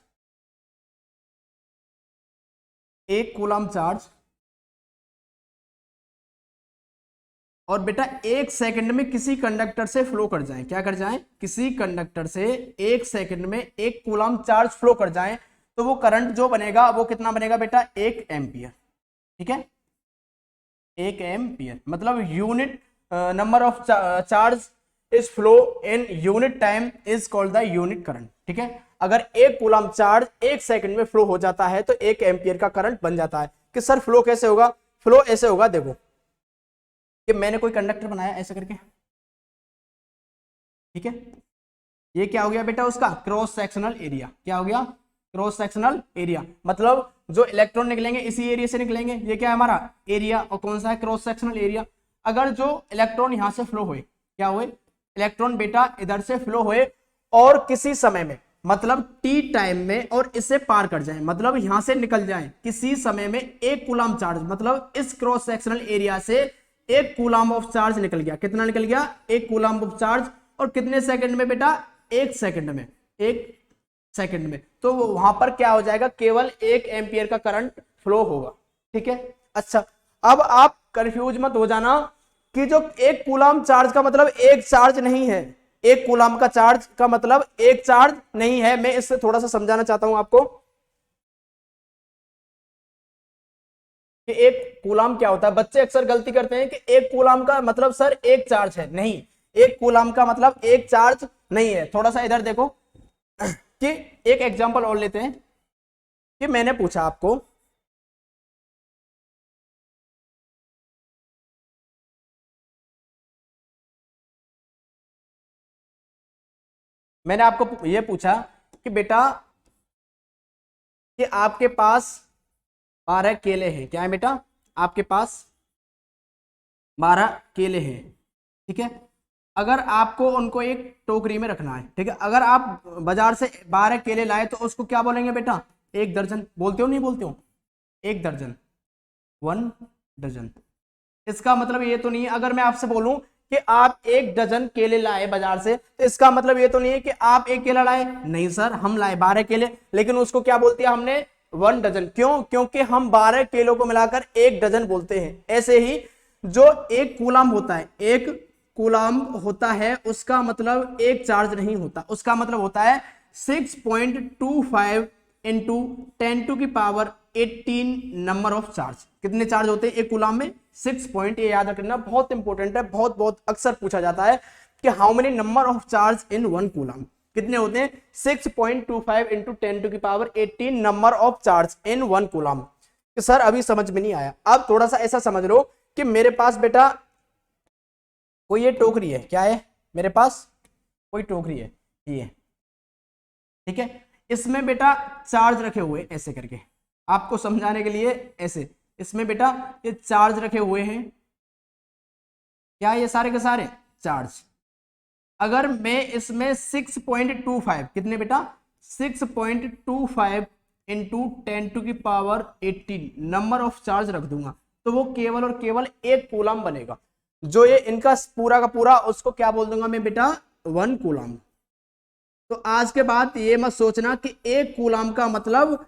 एक कूलम्ब चार्ज, और बेटा एक सेकंड में किसी कंडक्टर से फ्लो कर जाए, क्या कर जाए, किसी कंडक्टर से एक सेकंड में एक कूलम्ब चार्ज फ्लो कर जाए, तो वो करंट जो बनेगा वो कितना बनेगा बेटा, एक एम्पियर। ठीक है, एक एम्पियर मतलब unit number of charge is flow in unit time is called the unit current. ठीक है, अगर एक कूलम्ब चार्ज एक सेकंड में फ्लो हो जाता है तो एक एम्पियर का करंट बन जाता है। कि सर फ्लो कैसे होगा, फ्लो ऐसे होगा, देखो कि मैंने कोई कंडक्टर बनाया ऐसे करके, ठीक है, ये क्या हो गया बेटा, उसका क्रॉस सेक्शनल एरिया। क्या हो गया, क्रॉस सेक्शनल एरिया, मतलब जो इलेक्ट्रॉन निकलेंगे इसी एरिया से निकलेंगे, ये क्या है हमारा एरिया, और कौन सा है, क्रॉस सेक्शनल एरिया। अगर जो इलेक्ट्रॉन यहां से फ्लो हुए, क्या हुए, इलेक्ट्रॉन बेटा इधर से फ्लो हुए और किसी समय में, मतलब टी टाइम में, और इसे पार कर जाए, मतलब यहां से निकल जाए किसी समय में, एक कूलम्ब चार्ज, मतलब इस क्रॉस सेक्शनल एरिया से एक कूलम्ब ऑफ चार्ज निकल गया। कितना निकल गया, एक कूलम्ब ऑफ चार्ज, और कितने सेकंड में बेटा, एक सेकंड में, एक सेकंड में, तो वहां पर क्या हो जाएगा, केवल एक एम्पियर का करंट फ्लो होगा। ठीक है, अच्छा अब आप कंफ्यूज मत हो जाना कि जो एक कूलम्ब चार्ज का मतलब एक चार्ज नहीं है, एक कूलम्ब का चार्ज का मतलब एक चार्ज नहीं है। मैं इससे थोड़ा सा समझाना चाहता हूं आपको कि एक कूलम्ब क्या होता है। बच्चे अक्सर गलती करते हैं कि एक कूलम्ब का मतलब सर एक चार्ज है, नहीं, एक कूलम्ब का मतलब एक चार्ज नहीं है। थोड़ा सा इधर देखो कि एक एग्जांपल और लेते हैं कि मैंने पूछा आपको, मैंने आपको ये पूछा कि बेटा कि आपके पास 12 केले हैं, क्या है बेटा, आपके पास 12 केले हैं, ठीक है। अगर आपको उनको एक टोकरी में रखना है, ठीक है, अगर आप बाजार से 12 केले लाए तो उसको क्या बोलेंगे बेटा, एक दर्जन। बोलते हो नहीं बोलते हो, एक दर्जन, 1 डजन। इसका मतलब ये तो नहीं है, अगर मैं आपसे बोलूं कि आप 1 डजन केले लाए बाजार से, तो इसका मतलब ये तो नहीं है कि आप एक केला लाए, नहीं सर, हम लाए 12 केले, लेकिन उसको क्या बोलते हैं हमने, 1 डजन। क्यों, क्योंकि हम 12 केलों को मिलाकर 1 डजन बोलते हैं। ऐसे ही जो एक कूलम होता है, एक कूलम होता है, उसका मतलब एक चार्ज नहीं होता, उसका मतलब होता है 6.25 इंटू 10⁻18 नंबर ऑफ चार्ज। कितने चार्ज होते हैं एक कूलम में, 6 पॉइंट। ये याद रखना, बहुत इंपॉर्टेंट है, बहुत बहुत अक्सर पूछा जाता है कि how many number of charge in 1 coulomb. कितने होते हैं, 6.25 into 10⁻18 number of charge in 1 coulomb. कि सर अभी समझ में नहीं आया, अब थोड़ा सा ऐसा समझ लो कि मेरे पास बेटा कोई ये टोकरी है, क्या है, मेरे पास कोई टोकरी है, ये, ठीक है, इसमें बेटा चार्ज रखे हुए ऐसे करके, आपको समझाने के लिए ऐसे, इसमें बेटा ये चार्ज रखे हुए हैं, क्या ये सारे के सारे चार्ज। अगर मैं इसमें 6.25, कितने बेटा, 6.25 इंटू 10⁻18 नंबर ऑफ चार्ज रख दूंगा, तो वो केवल और केवल एक कूलम बनेगा। जो ये इनका पूरा का पूरा, उसको क्या बोल दूंगा मैं बेटा, 1 कूलम। तो आज के बाद ये मत सोचना कि एक कूलम का मतलब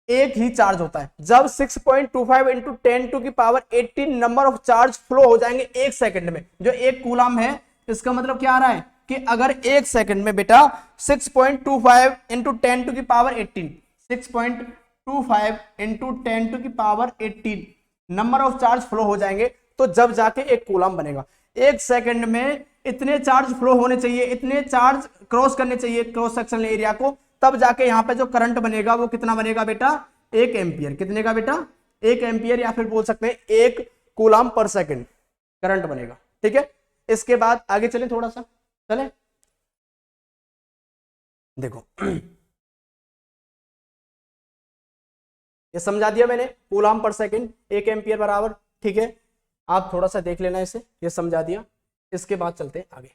एक ही चार्ज होता है। जब 6.25 into 10⁻18 number of charge flow हो जाएंगे एक सेकंड में, जो एक कूलम है, इसका मतलब क्या आ रहा है कि अगर एक सेकंड में बेटा 6.25 into 10⁻18 6.25 into 10⁻18 number of charge flow हो जाएंगे, तो जब जाके एक कूलम बनेगा। एक सेकंड में इतने चार्ज फ्लो होने चाहिए, इतने चार्ज क्रॉस करने चाहिए क्रॉस सेक्शनल एरिया को, तब जाके यहां पे जो करंट बनेगा वो कितना बनेगा बेटा, 1 एम्पियर। कितने का बेटा, 1 एम्पियर, या फिर बोल सकते हैं 1 कूलम पर सेकंड करंट बनेगा, ठीक है। इसके बाद आगे चलें, थोड़ा सा चलें, देखो ये समझा दिया मैंने, कूलम पर सेकंड 1 एम्पियर बराबर, ठीक है। आप थोड़ा सा देख लेना इसे, ये समझा दिया। इसके बाद चलते हैं आगे।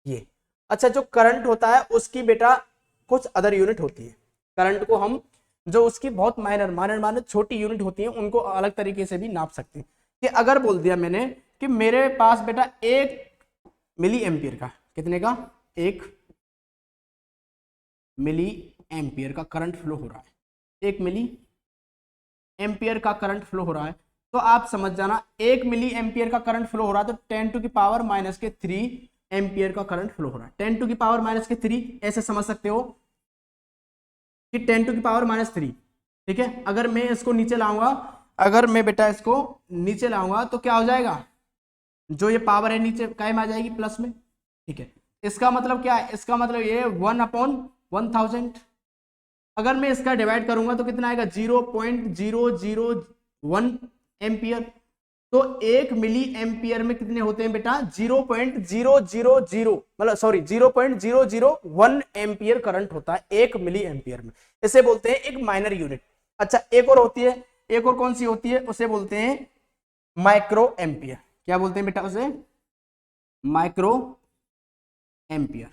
ये अच्छा, जो करंट होता है उसकी बेटा कुछ अदर यूनिट होती है। करंट को हम, जो उसकी बहुत माइनर माइनर माइनर छोटी यूनिट होती है, उनको अलग तरीके से भी नाप सकते हैं। कि अगर बोल दिया मैंने कि मेरे पास बेटा 1 मिली एम्पियर का, कितने का, 1 मिली एम्पियर का करंट फ्लो हो रहा है, 1 मिली एम्पियर का करंट फ्लो हो रहा है, तो आप समझ जाना 1 मिली एम्पियर का करंट फ्लो हो रहा है, तो 10⁻³ एम्पियर का करंट फ्लो हो रहा है। 10⁻³ ऐसे समझ सकते हो कि 10⁻³, ठीक है। अगर मैं इसको नीचे लाऊंगा, अगर मैं बेटा इसको नीचे लाऊंगा तो क्या हो जाएगा, जो ये पावर है नीचे काय में आ जाएगी, प्लस में, ठीक है। इसका मतलब क्या है, इसका मतलब ये 1/1000। अगर मैं इसका डिवाइड करूंगा तो कितना आएगा, 0.001 एम्पियर। तो 1 मिली एम्पियर में कितने होते हैं बेटा, 0.000, मतलब सॉरी 0.001 एम्पियर करंट होता है 1 मिली एम्पियर में। इसे बोलते हैं एक माइनर यूनिट। अच्छा, एक और होती है, एक और कौन सी होती है, उसे बोलते हैं माइक्रो एम्पियर। क्या बोलते हैं बेटा उसे, माइक्रो एम्पियर,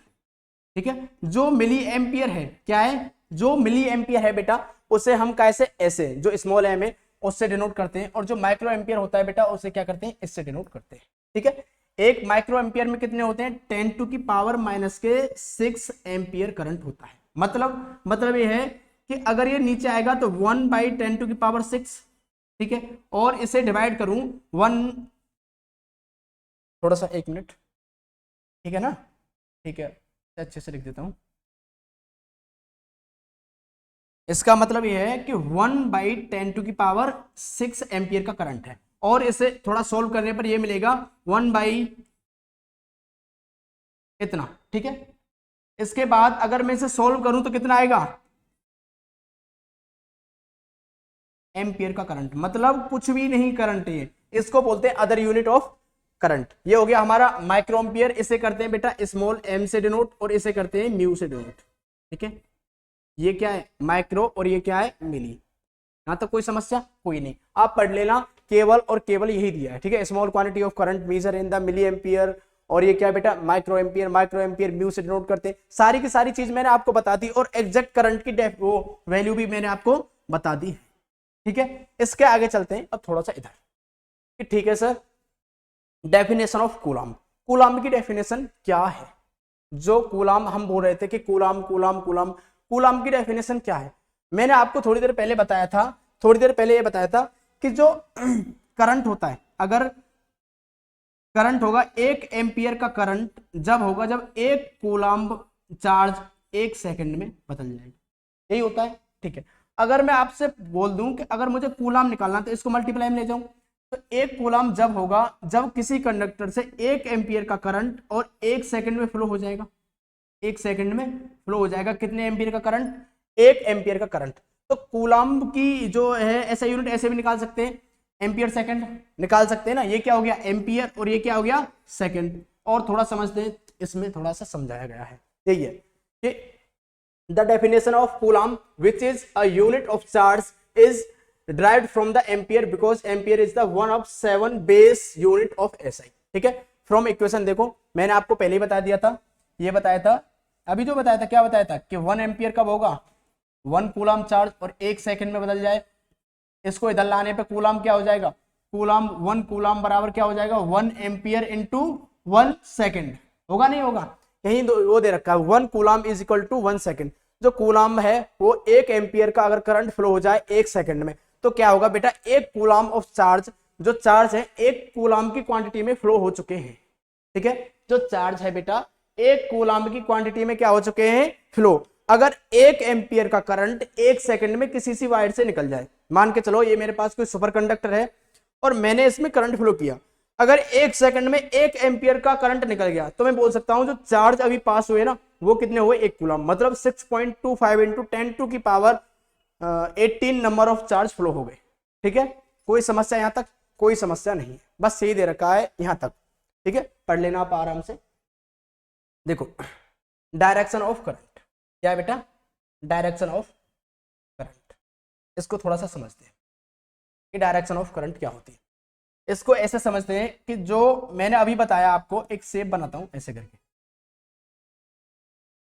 ठीक है। जो मिली एम्पियर है, क्या है, जो मिली एम्पियर है बेटा, उसे हम कैसे, ऐसे, जो स्मॉल एम है उससे डिनोट करते हैं, और जो माइक्रो एम्पियर होता है बेटा उसे क्या करते हैं, इससे डिनोट करते हैं, ठीक है। एक माइक्रो एम्पियर में कितने होते हैं, 10⁻⁻6 एम्पियर करंट होता है। मतलब ये है कि अगर ये नीचे आएगा तो 1/10⁻6, ठीक है, और इसे डिवाइड करूं 1, थोड़ा सा 1 मिनट, ठीक है ना, ठीक है, अच्छे से लिख देता हूं। इसका मतलब यह है कि 1/10⁻6 एम्पियर का करंट है, और इसे थोड़ा सोल्व करने पर यह मिलेगा 1 इतना, ठीक है। इसके बाद अगर मैं इसे सोल्व करूं तो कितना आएगा, एम्पियर का करंट, मतलब कुछ भी नहीं करंट है, इसको बोलते हैं अदर यूनिट ऑफ करंट। ये हो गया हमारा माइक्रो एम्पियर, इसे करते हैं बेटा स्मॉल m से डिनोट और इसे करते हैं म्यू से डिनोट। ठीक है, ये क्या है माइक्रो और ये क्या है मिली। यहां तक कोई समस्या कोई नहीं, आप पढ़ लेना, केवल और केवल यही दिया है। ठीक है, small quantity of current measure in the milli ampere, और ये क्या है बेटा माइक्रो एम्पियर म्यू से डिनोट करते हैं। सारी की सारी चीज मैंने आपको बता दी और एग्जैक्ट करंट की वो वैल्यू भी मैंने आपको बता दी। ठीक है, इसके आगे चलते हैं अब थोड़ा सा इधर। ठीक है sir, definition of coulomb. Coulomb की डेफिनेशन क्या है? जो कूलाम हम बोल रहे थे कि कूलाम कूलाम कूलाम, कूलाम की डेफिनेशन क्या है? मैंने आपको थोड़ी देर पहले बताया था, थोड़ी देर पहले ये बताया था कि जो करंट होता है, अगर करंट होगा 1 एम्पियर का करंट जब होगा जब 1 कूलाम चार्ज 1 सेकंड में बदल जाएगा, यही होता है। ठीक है, अगर मैं आपसे बोल दूं कि अगर मुझे कूलाम निकालना तो इसको मल्टीप्लाई में ले जाऊं, तो 1 कूलाम जब होगा जब किसी कंडक्टर से 1 एम्पियर का करंट और 1 सेकंड में फ्लो हो जाएगा, 1 सेकंड में फ्लो हो जाएगा कितने एम्पियर का करंट? 1 एम्पियर का करंट। तो कूलाम की जो है ऐसा यूनिट ऐसे भी निकाल सकते हैं, एम्पियर सेकंड निकाल सकते हैं ना। ये क्या हो गया एम्पियर और ये क्या हो गया सेकंड। और थोड़ा समझते हैं, इसमें थोड़ा सा समझाया गया है, यही है कि the definition of coulomb which is a unit of charge is derived from the ampere because ampere is the one of 7 base unit of SI। ठीक है, फ्रॉम इक्वेशन देखो मैंने आपको पहले ही बता दिया था, ये बताया था अभी जो बताया था, क्या बताया था कि 1 एम्पियर कब होगा 1 कूलाम चार्ज और 1 सेकंड में बदल जाए। इसको इधर लाने पे कूलाम क्या हो जाएगा, कूलाम 1 कूलाम बराबर क्या हो जाएगा 1 एम्पियर इंटू 1 सेकंड, होगा नहीं होगा? कहीं वो दे रखा है 1 coulomb is equal to 1 second. जो कूलाम है वो 1 एम्पियर का अगर करंट फ्लो हो जाए 1 सेकंड में तो क्या होगा बेटा 1 कूलाम ऑफ चार्ज, जो चार्ज है 1 कूलाम की क्वांटिटी में फ्लो हो चुके हैं। ठीक है, जो चार्ज है बेटा 1 कूलाम की क्वांटिटी में क्या हो चुके हैं फ्लो। अगर 1 एम्पियर का करंट 1 सेकंड में किसी सी वायर से निकल जाए, मान के चलो ये मेरे पास कोई सुपर कंडक्टर है और मैंने इसमें करंट फ्लो किया, अगर 1 सेकंड में 1 एम्पियर का करंट निकल गया तो मैं बोल सकता हूं जो चार्ज अभी पास हुए ना वो कितने हुए 1 कूलम, मतलब 6.25 into 10⁻⁸ 18 number of charge flow हो गए। ठीक है, कोई समस्या यहां तक? कोई समस्या नहीं है, बस सही दे रखा है यहां तक। ठीक है, पढ़ लेना आप आराम से। देखो डायरेक्शन ऑफ करंट क्या है बेटा, डायरेक्शन ऑफ करंट, इसको थोड़ा सा समझते हैं कि डायरेक्शन ऑफ करंट क्या होती है। इसको ऐसे समझते हैं कि जो मैंने अभी बताया आपको, एक शेप बनाता हूं ऐसे करके,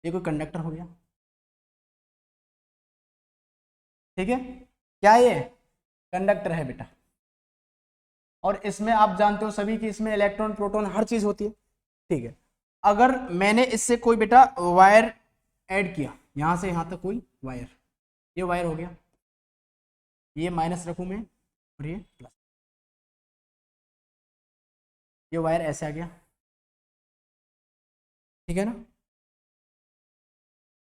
ये कोई कंडक्टर हो गया। ठीक है, क्या ये कंडक्टर है बेटा, और इसमें आप जानते हो सभी कि इसमें इलेक्ट्रॉन प्रोटॉन हर चीज होती है। ठीक है, अगर मैंने इससे कोई बेटा वायर ऐड किया, यहां से यहां तक कोई वायर, ये वायर हो गया, ये माइनस रखूं मैं और ये प्लस, ये वायर ऐसे आ गया। ठीक है ना,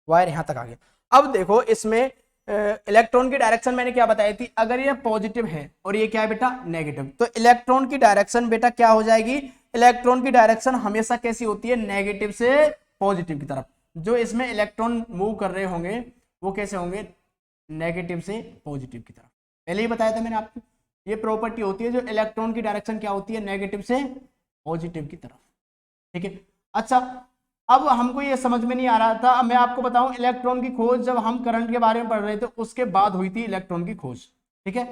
वायर यहां तक आ गया। अब देखो इसमें इलेक्ट्रॉन की डायरेक्शन मैंने क्या बताई थी, अगर ये पॉजिटिव है और ये क्या है बेटा नेगेटिव, तो इलेक्ट्रॉन की डायरेक्शन बेटा क्या हो जाएगी, इलेक्ट्रॉन की डायरेक्शन हमेशा कैसी होती है नेगेटिव से पॉजिटिव की तरफ। जो इसमें इलेक्ट्रॉन मूव कर रहे होंगे वो कैसे होंगे, नेगेटिव से पॉजिटिव की तरफ। पहले ही बताया था मैंने आपको, ये प्रॉपर्टी होती है जो इलेक्ट्रॉन की डायरेक्शन क्या होती है नेगेटिव से पॉजिटिव की तरफ। ठीक है, अच्छा अब हमको ये समझ में नहीं आ रहा था, मैं आपको बताऊं इलेक्ट्रॉन की खोज जब हम करंट के बारे में पढ़ रहे थे उसके बाद हुई थी इलेक्ट्रॉन की खोज। ठीक है,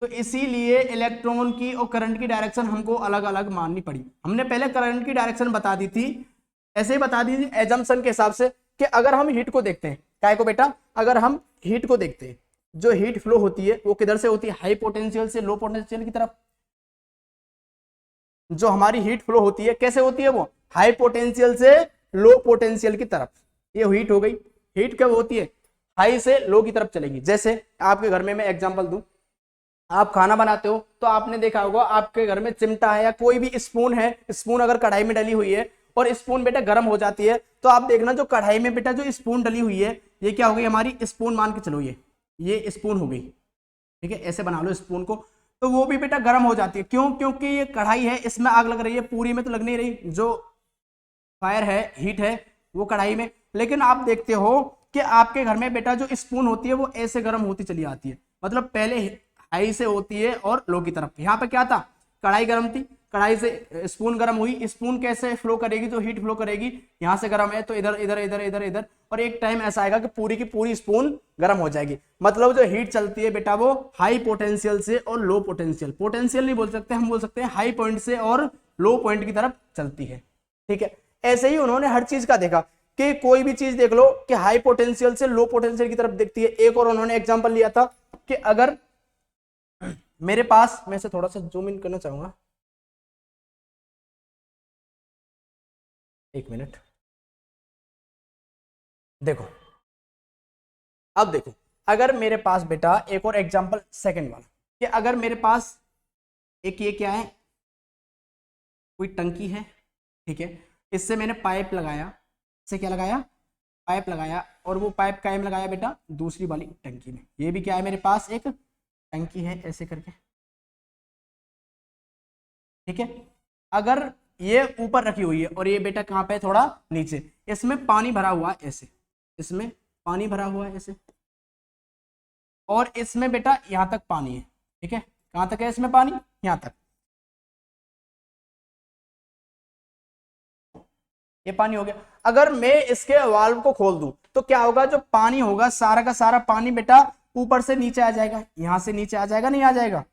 तो इसीलिए इलेक्ट्रॉन की और करंट की डायरेक्शन हमको अलग अलग माननी पड़ी। हमने पहले करंट की डायरेक्शन बता दी थी, ऐसे ही बता दी थी एजम्पशन के हिसाब से कि अगर हम हीट को देखते हैं, क्या को बेटा, अगर हम हीट को देखते हैं, जो हीट फ्लो होती है वो किधर से होती है, हाई पोटेंशियल से लो पोटेंशियल की तरफ। जो हमारी हीट फ्लो होती है कैसे होती है, वो हाई पोटेंशियल से लो पोटेंशियल की तरफ। ये हीट हो गई, हीट कब होती है, हाई से लो की तरफ चलेगी। जैसे आपके घर में मैं एग्जांपल दूं, आप खाना बनाते हो तो आपने देखा होगा आपके घर में चिमटा है या कोई भी स्पून है, स्पून अगर कढ़ाई में डली हुई है और स्पून बेटा गर्म हो जाती है तो आप देखना जो कढ़ाई में बेटा जो स्पून डली हुई है ये क्या हो गई हमारी स्पून, मान के चलो ये स्पून हो गई। ठीक है, ऐसे बना लो स्पून को, तो वो भी बेटा गर्म हो जाती है। क्यों, क्योंकि ये कढ़ाई है, इसमें आग लग रही है, पूरी में तो लग नहीं रही, जो फायर है हीट है वो कढ़ाई में। लेकिन आप देखते हो कि आपके घर में बेटा जो स्पून होती है वो ऐसे गर्म होती चली आती है, मतलब पहले हाई से होती है और लो की तरफ। यहाँ पे क्या था, कढ़ाई गर्म थी, कढ़ाई से स्पून गर्म हुई, स्पून कैसे फ्लो करेगी, जो हीट फ्लो करेगी यहाँ से गर्म है तो इधर इधर इधर इधर इधर, और एक टाइम ऐसा आएगा कि पूरी की पूरी स्पून गर्म हो जाएगी। मतलब जो हीट चलती है बेटा वो हाई पोटेंशियल से और लो पोटेंशियल, पोटेंशियल नहीं बोल सकते, हम बोल सकते हैं हाई पॉइंट से और लो पॉइंट की तरफ चलती है। ठीक है, ऐसे ही उन्होंने हर चीज का देखा कि कोई भी चीज देख लो कि हाई पोटेंशियल से लो पोटेंशियल की तरफ दिखती है। एक और उन्होंने एग्जांपल लिया था कि अगर मेरे पास, मैं इसे थोड़ा सा जूम इन करना चाहूंगा, एक मिनट, देखो अब देखो, अगर मेरे पास बेटा एक और एग्जांपल सेकंड वाला, कि अगर मेरे पास एक ये क्या है, कोई टंकी है, ठीक है, इससे मैंने पाइप लगाया, इससे क्या लगाया, पाइप लगाया, और वो पाइप कायम लगाया बेटा दूसरी वाली टंकी में। ये भी क्या है, मेरे पास एक टंकी है ऐसे करके, ठीक है। अगर ये ऊपर रखी हुई है और ये बेटा कहाँ पे, थोड़ा नीचे, इसमें पानी भरा हुआ है ऐसे, इसमें पानी भरा हुआ है ऐसे, और इसमें बेटा यहां तक पानी है, ठीक है, कहां तक है इसमें पानी, यहां तक, ये पानी हो गया। अगर मैं इसके वाल्व को खोल दूं तो क्या होगा, जो पानी होगा सारा का सारा पानी बेटा ऊपर से नीचे आ जाएगा, यहां से नीचे आ जाएगा, नहीं आ जाएगा,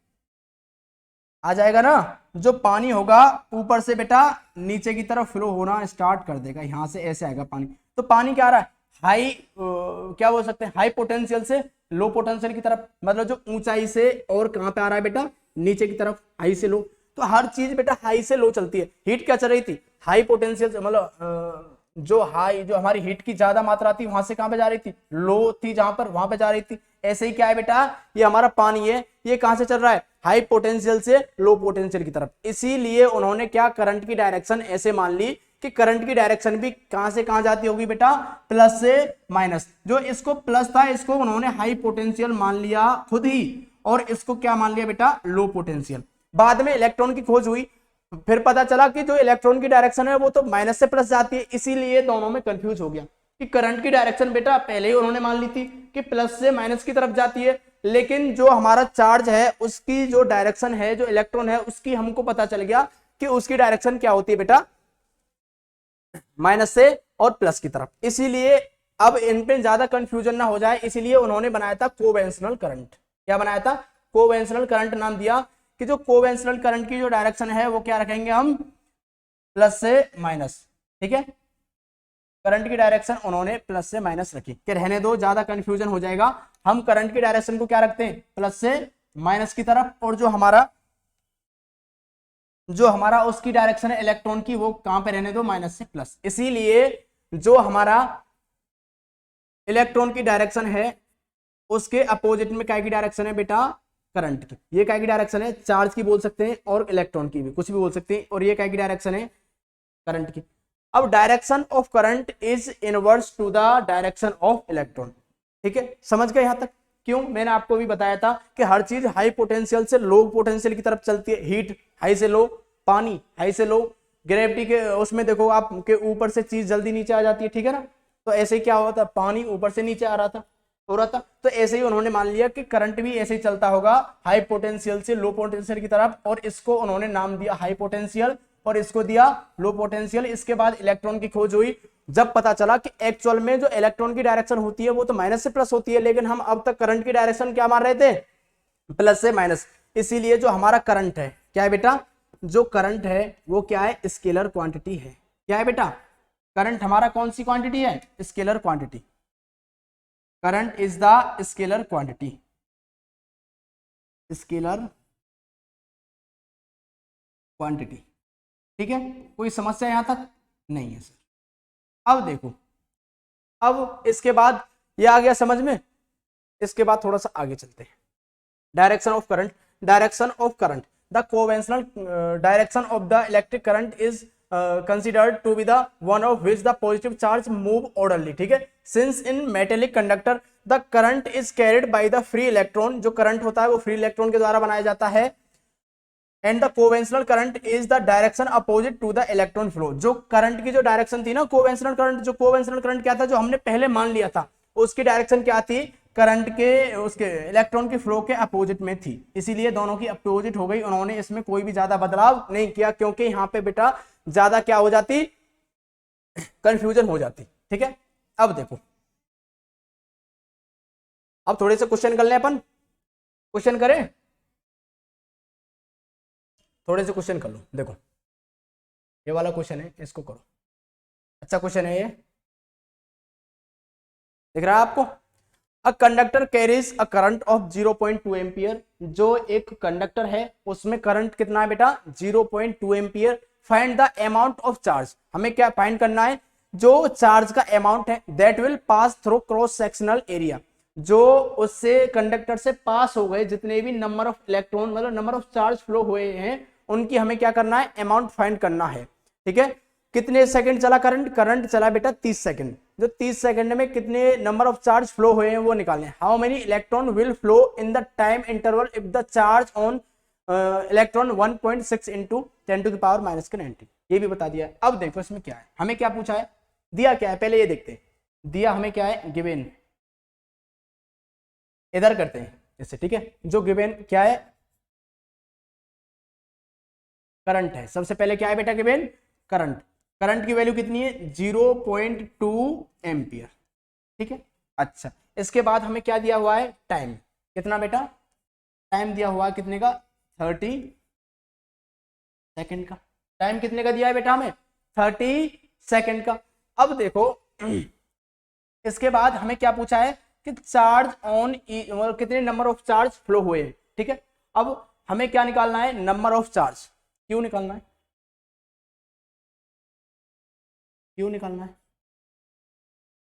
आ जाएगा ना। जो पानी होगा ऊपर से बेटा नीचे की तरफ फ्लो होना स्टार्ट कर देगा, यहां से ऐसे आएगा पानी। तो पानी क्या आ रहा है, हाई क्या बोल सकते हैं, हाई पोटेंशियल से लो पोटेंशियल की तरफ, मतलब जो ऊंचाई से और कहां पे आ रहा है बेटा, नीचे की तरफ, हाई से लो। तो हर चीज बेटा हाई से लो चलती है। हीट क्या चल रही थी, हाई पोटेंशियल से, मतलब जो हाई, जो हमारी हीट की ज्यादा मात्रा थी वहां से कहां पे जा रही थी, लो थी जहां पर, वहां पे जा रही थी। ऐसे ही क्या है बेटा, ये हमारा पानी है, ये कहां से चल रहा है, हाई पोटेंशियल से लो पोटेंशियल की तरफ। इसीलिए उन्होंने क्या, करंट की डायरेक्शन ऐसे मान ली कि करंट की डायरेक्शन भी कहां से कहां जाती होगी बेटा, प्लस से माइनस। जो इसको प्लस था इसको उन्होंने हाई पोटेंशियल मान लिया खुद ही, और इसको क्या मान लिया बेटा, लो पोटेंशियल। बाद में इलेक्ट्रॉन की खोज हुई, फिर पता चला कि जो इलेक्ट्रॉन की डायरेक्शन है वो तो माइनस से प्लस जाती है, इसीलिए दोनों में कंफ्यूज हो गया कि करंट की डायरेक्शन बेटा पहले ही उन्होंने मान ली थी कि प्लस से माइनस की तरफ जाती है, लेकिन जो हमारा चार्ज है उसकी जो डायरेक्शन है, जो इलेक्ट्रॉन है उसकी हमको पता चल गया कि उसकी डायरेक्शन क्या होती है बेटा, माइनस से और प्लस की तरफ। इसीलिए अब इन पे ज्यादा कंफ्यूजन ना हो जाए, इसीलिए उन्होंने बनाया था कोवेंशनल करंट। क्या बनाया था, कोवेंशनल करंट नाम दिया कि जो कोवेंशनल करंट की जो डायरेक्शन है वो क्या रखेंगे हम, प्लस से माइनस, ठीक है। करंट की डायरेक्शन उन्होंने प्लस से माइनस रखी, कि रहने दो ज्यादा कंफ्यूजन हो जाएगा। हम करंट की डायरेक्शन को क्या रखते हैं, प्लस से माइनस की तरफ, और जो हमारा उसकी डायरेक्शन है इलेक्ट्रॉन की, वो कहां पे रहने दो, माइनस से प्लस। इसीलिए जो हमारा इलेक्ट्रॉन की डायरेक्शन है उसके अपोजिट में क्या की डायरेक्शन है बेटा, करंट की। ये क्या की डायरेक्शन है, चार्ज की बोल सकते हैं, और इलेक्ट्रॉन की भी, कुछ भी बोल सकते हैं। और ये क्या की डायरेक्शन है, करंट की। अब direction of current is inverse two the direction of electron, ठीक है, समझ गए यहां तक। क्यों, मैंने आपको भी बताया था कि हर चीज हाई पोटेंशियल से लो पोटेंशियल की तरफ चलती है। हीट हाई से लो, पानी हाई से लो, ग्रेविटी के उसमें देखो आप के ऊपर से चीज जल्दी नीचे आ जाती है, ठीक है ना। तो ऐसे क्या हुआ था, पानी ऊपर से नीचे आ रहा था, हो रहा था। तो ऐसे ही उन्होंने मान लिया कि करंट भी ऐसे ही चलता होगा, हाई पोटेंशियल से लो पोटेंशियल की तरफ, और इसको उन्होंने नाम दिया हाई पोटेंशियल और इसको दिया लो पोटेंशियल। इसके बाद इलेक्ट्रॉन की खोज हुई, जब पता चला कि एक्चुअल में जो इलेक्ट्रॉन की डायरेक्शन होती है वो तो माइनस से प्लस होती है, लेकिन हम अब तक करंट की डायरेक्शन क्या मान रहे थे, प्लस से माइनस। इसीलिए जो हमारा करंट है, क्या है बेटा, जो करंट है वो क्या है, स्केलर क्वांटिटी है। क्या है बेटा, करंट हमारा कौन सी क्वांटिटी है, scalar quantity. Current is the scalar quantity, scalar quantity, ठीक है। कोई समस्या यहां तक नहीं है सर। अब देखो, अब इसके बाद ये आ गया समझ में। इसके बाद थोड़ा सा आगे चलते हैं, direction of current. Direction of current, the conventional direction of the electric current is considered to be the one of which the positive charge move orderly, ठीक है। Since in metallic conductor the current is carried by the free electron, जो current होता है वो free electron के द्वारा बनाया जाता है। And the conventional current is the direction opposite to the electron flow. जो करंट की जो डायरेक्शन थी ना, कोवेंशनल करंट, जो कोवेंशनल करंट क्या था, जो हमने पहले मान लिया था, उसकी डायरेक्शन क्या थी, करंट के उसके इलेक्ट्रॉन के फ्लो के अपोजिट में थी, इसीलिए दोनों की अपोजिट हो गई। उन्होंने इसमें कोई भी ज्यादा बदलाव नहीं किया, क्योंकि यहाँ पे बेटा ज्यादा क्या हो जाती, कंफ्यूजन हो जाती। ठीक है, अब देखो, अब थोड़े से क्वेश्चन कर ले अपन, क्वेश्चन करें, थोड़े से क्वेश्चन कर लो। देखो ये वाला क्वेश्चन है, इसको करो, अच्छा क्वेश्चन है ये, दिख रहा है आपको। A conductor carries a current of 0.2 ampere, जो एक कंडक्टर है उसमें करंट कितना है बेटा, 0.2 ampere. Find the amount of charge, हमें क्या फाइंड करना है, जो चार्ज का अमाउंट है that will pass through cross sectional area, जो उससे कंडक्टर से पास हो गए जितने भी नंबर ऑफ इलेक्ट्रॉन मतलब नंबर ऑफ चार्ज फ्लो हुए हैं, उनकी हमें क्या करना है, अमाउंट फाइंड करना है। ठीक है, कितने सेकंड चला करंट, करंट चला बेटा 30 सेकंड, जो 30 सेकंड में कितने नंबर ऑफ चार्ज फ्लो हुए हैं वो निकालने। How many electron will flow in the time interval if the charge on electron 1.6 into 10⁻⁻⁹, ये भी बता दिया है। अब देखो इसमें क्या है, हमें क्या पूछा है, दिया क्या है, पहले ये देखते हैं, दिया हमें क्या है, गिवन, इधर करते हैं जैसे। ठीक है, जो गिवन क्या है, करंट है। सबसे पहले क्या है बेटा, गिवन करंट, करंट की वैल्यू कितनी है, 0.2 एम्पियर। ठीक है, अच्छा इसके बाद हमें क्या दिया हुआ है, टाइम, कितना बेटा, टाइम दिया हुआ है कितने का, 30 सेकंड का। टाइम कितने का दिया है बेटा हमें, 30 सेकंड का। अब देखो इसके बाद हमें क्या पूछा है कि चार्ज ऑन कितने नंबर ऑफ चार्ज फ्लो हुए। ठीक है, अब हमें क्या निकालना है, नंबर ऑफ चार्ज, क्यों निकालना है, क्यों निकालना है,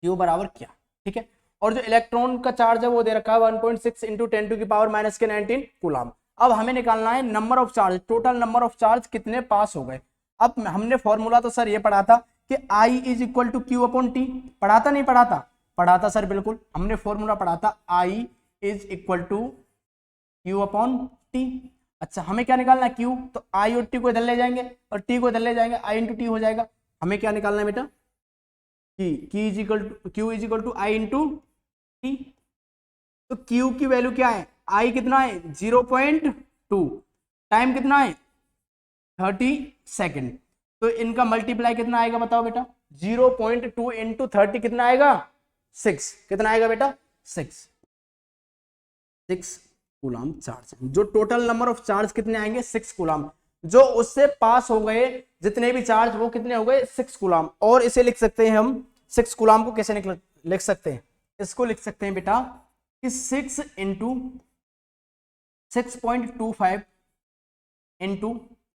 क्यू बराबर क्या। ठीक है, और जो इलेक्ट्रॉन का चार्ज है वो दे रखा है 1.6 इंटू 10⁻⁻⁹ कूलम। अब हमें निकालना है number of charge, total number of charge कितने पास हो गए। अब हमने फॉर्मूला तो सर ये पढ़ा था कि I is equal to Q upon T, पढ़ा था नहीं पढ़ा था, पढ़ा था सर बिल्कुल, हमने फॉर्मूला पढ़ा था I is equal to Q upon T. अच्छा हमें क्या निकालना है, क्यू, तो I और टी को इधर ले जाएंगे और टी को इधर ले जाएंगे, I इंटू टी हो जाएगा। हमें क्या निकालना है बेटा, Q is equal to I into T. तो क्यू की वैल्यू क्या है, आई कितना है 0.2, टाइम कितना है 30 सेकेंड, तो इनका मल्टीप्लाई कितना आएगा बताओ बेटा, 0.2 इंटू 30 कितना आएगा 6, कितना आएगा बेटा 6 कूलम चार्ज। जो टोटल नंबर ऑफ चार्ज कितने आएंगे 6 कूलम, जो उससे पास हो गए जितने भी चार्ज वो कितने हो गए 6 कूलम। और इसे लिख सकते हैं हम 6 कूलम को कैसे लिख सकते हैं, इसको लिख सकते हैं बेटा कि 6 इंटू 6.25 इंटू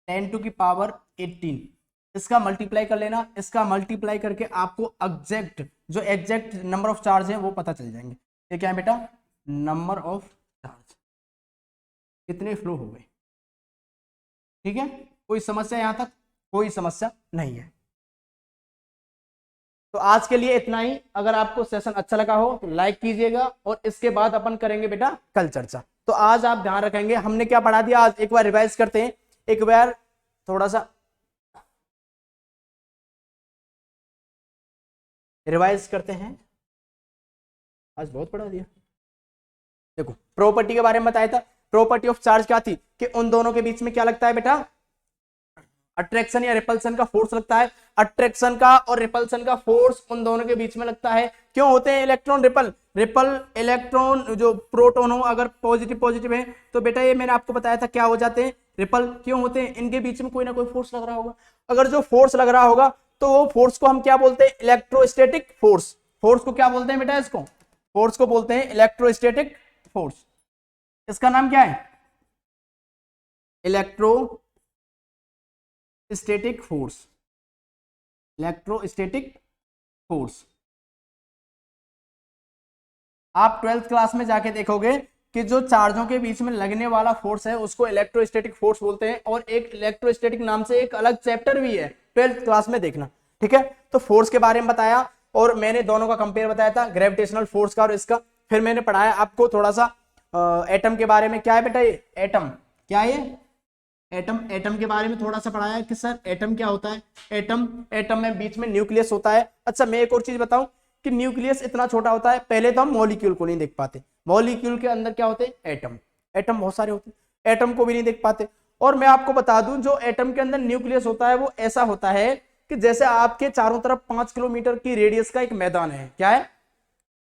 10⁻18, इसका मल्टीप्लाई कर लेना, इसका मल्टीप्लाई करके आपको जो एग्जैक्ट नंबर ऑफ चार्ज है वो पता चल जाएंगे। ये क्या है बेटा, नंबर ऑफ चार्ज कितने फ्लो हो गए। ठीक है, कोई समस्या यहां तक, कोई समस्या नहीं है। तो आज के लिए इतना ही। अगर आपको सेशन अच्छा लगा हो तो लाइक कीजिएगा, और इसके बाद अपन करेंगे बेटा कल चर्चा। तो आज आप ध्यान रखेंगे हमने क्या पढ़ा दिया, आज एक बार रिवाइज करते हैं, एक बार थोड़ा सा रिवाइज करते हैं, आज बहुत पढ़ा दिया। देखो प्रॉपर्टी के बारे में बताया था, प्रॉपर्टी ऑफ चार्ज क्या थी कि उन दोनों के बीच में क्या लगता है बेटा, अट्रैक्शन या रिपल्सन का फोर्स लगता है। अट्रैक्शन का और रिपल्सन का फोर्स उन दोनों के बीच में लगता है। क्यों होते हैं इलेक्ट्रॉन रिपल इलेक्ट्रॉन जो प्रोटॉन हो अगर पॉजिटिव है तो बेटा ये मैंने आपको बताया था क्या हो जाते हैं, रिपल क्यों होते हैं, इनके बीच में कोई ना कोई फोर्स लग रहा होगा। अगर जो फोर्स लग रहा होगा तो वो फोर्स को हम क्या बोलते हैं, इलेक्ट्रोस्टैटिक फोर्स। फोर्स को क्या बोलते हैं बेटा, इसको फोर्स को बोलते हैं इलेक्ट्रोस्टैटिक फोर्स। इसका नाम क्या है, इलेक्ट्रोस्टैटिक फोर्स, इलेक्ट्रोस्टैटिक फोर्स। आप 12th क्लास में जाके देखोगे कि जो चार्जों के बीच में लगने वाला फोर्स है उसको इलेक्ट्रोस्टैटिक फोर्स बोलते हैं, और एक इलेक्ट्रोस्टैटिक नाम से एक अलग चैप्टर भी है, 12th क्लास में देखना। ठीक है, तो फोर्स के बारे में बताया और मैंने दोनों का कंपेयर बताया था, ग्रेविटेशनल फोर्स का और इसका। फिर मैंने पढ़ाया आपको थोड़ा सा एटम के बारे में। क्या है बेटा ये एटम, क्या है ये एटम के बारे में थोड़ा सा पढ़ाया है कि सर एटम क्या होता है। एटम में बीच में न्यूक्लियस होता है। अच्छा मैं एक और चीज बताऊं कि न्यूक्लियस इतना छोटा होता है, पहले तो हम मॉलिक्यूल को नहीं देख पाते, मॉलिक्यूल के अंदर क्या होते हैं, एटम, एटम बहुत सारे होते हैं, एटम को भी नहीं देख पाते। और मैं आपको बता दूं जो एटम के अंदर न्यूक्लियस होता है वो ऐसा होता है कि जैसे आपके चारों तरफ 5 किलोमीटर की रेडियस का एक मैदान है, क्या है,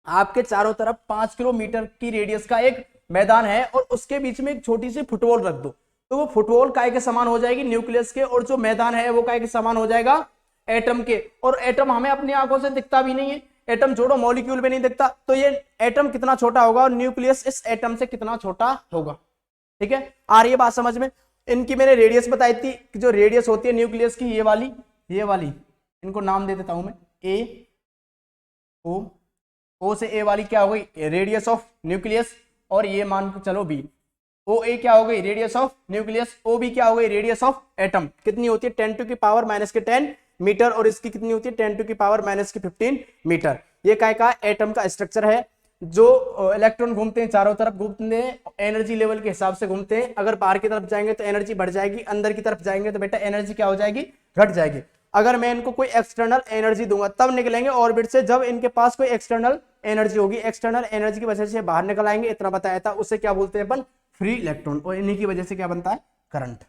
आपके चारों तरफ 5 किलोमीटर की रेडियस का एक मैदान है और उसके बीच में एक छोटी सी फुटबॉल रख दो, तो वो फुटबॉल काय के समान हो जाएगी न्यूक्लियस के, और जो मैदान है वो काय के समान हो जाएगा, एटम के। और एटम हमें अपनी आंखों से दिखता भी नहीं है, एटम जोड़ो मॉलिक्यूल में नहीं दिखता, तो ये एटम कितना छोटा होगा और न्यूक्लियस इस एटम से कितना छोटा होगा। ठीक है, आ रही है बात समझ में। इनकी मैंने रेडियस बताई थी कि जो रेडियस होती है न्यूक्लियस की, ये वाली इनको नाम दे देता हूं मैं, ए ओ से ए वाली क्या हो गई, रेडियस ऑफ न्यूक्लियस, और ये मान के चलो बी, ओ ए क्या हो गई, radius of nucleus, O B क्या हो गई, रेडियस ऑफ एटम। कितनी होती है, 10⁻⁻⁻10 मीटर, और इसकी कितनी होती है, 10⁻⁻15 मीटर। ये काय का एटम का स्ट्रक्चर है। जो इलेक्ट्रॉन घूमते हैं चारों तरफ घूमते हैं, एनर्जी लेवल के हिसाब से घूमते हैं, अगर बाहर की तरफ जाएंगे तो एनर्जी बढ़ जाएगी, अंदर की तरफ जाएंगे तो बेटा एनर्जी क्या हो जाएगी, घट जाएगी। अगर मैं इनको कोई एक्सटर्नल एनर्जी दूंगा तब निकलेंगे ऑर्बिट से, जब इनके पास कोई एक्सटर्नल एनर्जी होगी, एक्सटर्नल एनर्जी की वजह से बाहर निकल आएंगे, इतना बताया था, उससे क्या बोलते हैं अपन, फ्री इलेक्ट्रॉन, और इन्हीं की वजह से क्या बनता है, करंट।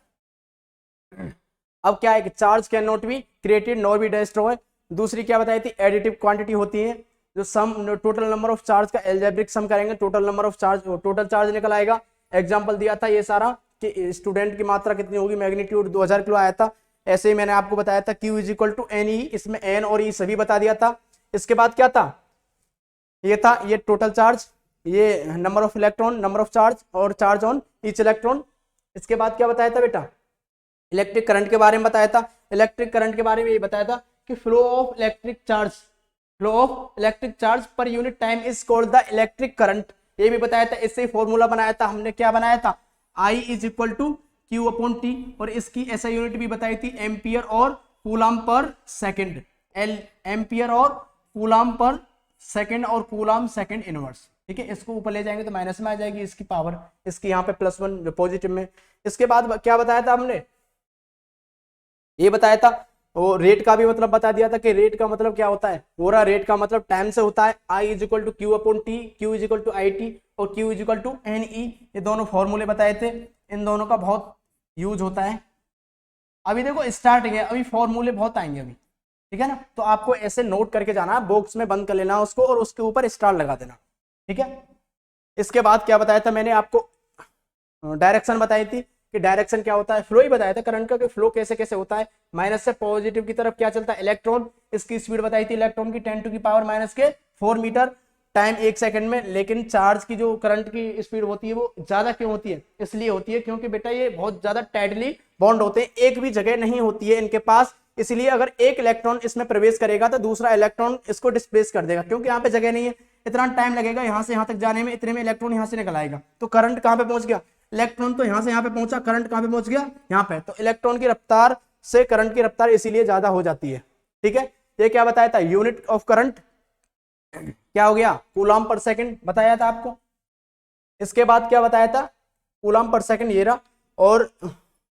अब क्या है कि charge can not be created nor be destroyed. दूसरी क्या बताई थी, एडिटिव क्वांटिटी होती है, जो sum total number of charge का एल्जेब्रिक सम करेंगे, total number of charge, total charge निकल आएगा। एग्जांपल दिया था ये सारा कि स्टूडेंट की मात्रा कितनी होगी, मैग्नीट्यूड 2000 किलो आया था। ऐसे ही मैंने आपको बताया था Q is equal to N E, इसमें एन और ई सभी बता दिया था। इसके बाद क्या था, ये था ये टोटल चार्ज, ये number of electron, number of charge और चार्ज ऑन ईच इलेक्ट्रॉन। इसके बाद क्या बताया था बेटा, इलेक्ट्रिक करंट के बारे में बताया था। इलेक्ट्रिक करंट के बारे में ये बताया था कि flow of electric charge per unit time is called the electric current. ये भी बताया था, इससे फॉर्मूला बनाया था हमने, क्या बनाया था, I is equal to Q upon T, और इसकी ऐसा यूनिट भी बताई थी, एम्पियर और कूलम पर सेकंड, एम्पियर और कूलम पर सेकंड और कूलम सेकंड इनवर्स। ठीक है, इसको ऊपर ले जाएंगे तो माइनस में आ जाएगी इसकी पावर, इसकी यहाँ पे +1 पॉजिटिव में। इसके बाद क्या बताया था हमने, ये बताया था, और रेट का भी मतलब बता दिया था कि रेट का मतलब क्या होता है, पूरा रेट का मतलब टाइम से होता है। I is equal to Q upon T, Q is equal to IT और Q is equal to NE, ये दोनों फॉर्मूले बताए थे, इन दोनों का बहुत यूज होता है। अभी देखो स्टार्टिंग है, अभी फॉर्मूले बहुत आएंगे अभी, ठीक है ना, तो आपको ऐसे नोट करके जाना, बॉक्स में बंद कर लेना उसको और उसके ऊपर स्टार लगा देना। ठीक है, इसके बाद क्या बताया था मैंने आपको, डायरेक्शन बताई थी कि डायरेक्शन क्या होता है, फ्लो ही बताया था करंट का कि फ्लो कैसे कैसे होता है। माइनस से पॉजिटिव की तरफ क्या चलता है, इलेक्ट्रॉन, इसकी स्पीड बताई थी इलेक्ट्रॉन की 10⁻⁻⁴ मीटर, टाइम 1 सेकंड में। लेकिन चार्ज की जो करंट की स्पीड होती है वो ज्यादा क्यों होती है, इसलिए होती है क्योंकि बेटा ये बहुत ज्यादा टाइटली बॉन्ड होते हैं, एक भी जगह नहीं होती है इनके पास, इसलिए अगर एक इलेक्ट्रॉन इसमें प्रवेश करेगा तो दूसरा इलेक्ट्रॉन इसको डिस्प्लेस कर देगा, क्योंकि यहाँ पे जगह नहीं है, इतना टाइम लगेगा यहाँ से यहाँ तक जाने में, इतने में इलेक्ट्रॉन यहाँ से निकल आएगा। तो करंट कहाँ पे पहुंच गया, इलेक्ट्रॉन तो यहाँ से यहाँ पे पहुंचा, करंट कहाँ पे पहुंच गया, यहाँ पे। तो इलेक्ट्रॉन की रफ्तार से करंट की रफ्तार इसीलिए ज्यादा हो जाती है। ठीक है, ये क्या बताया था, यूनिट ऑफ करंट क्या हो गया, कूलम पर सेकंड बताया था आपको। इसके बाद क्या बताया था, कूलम पर सेकंड ये रहा, और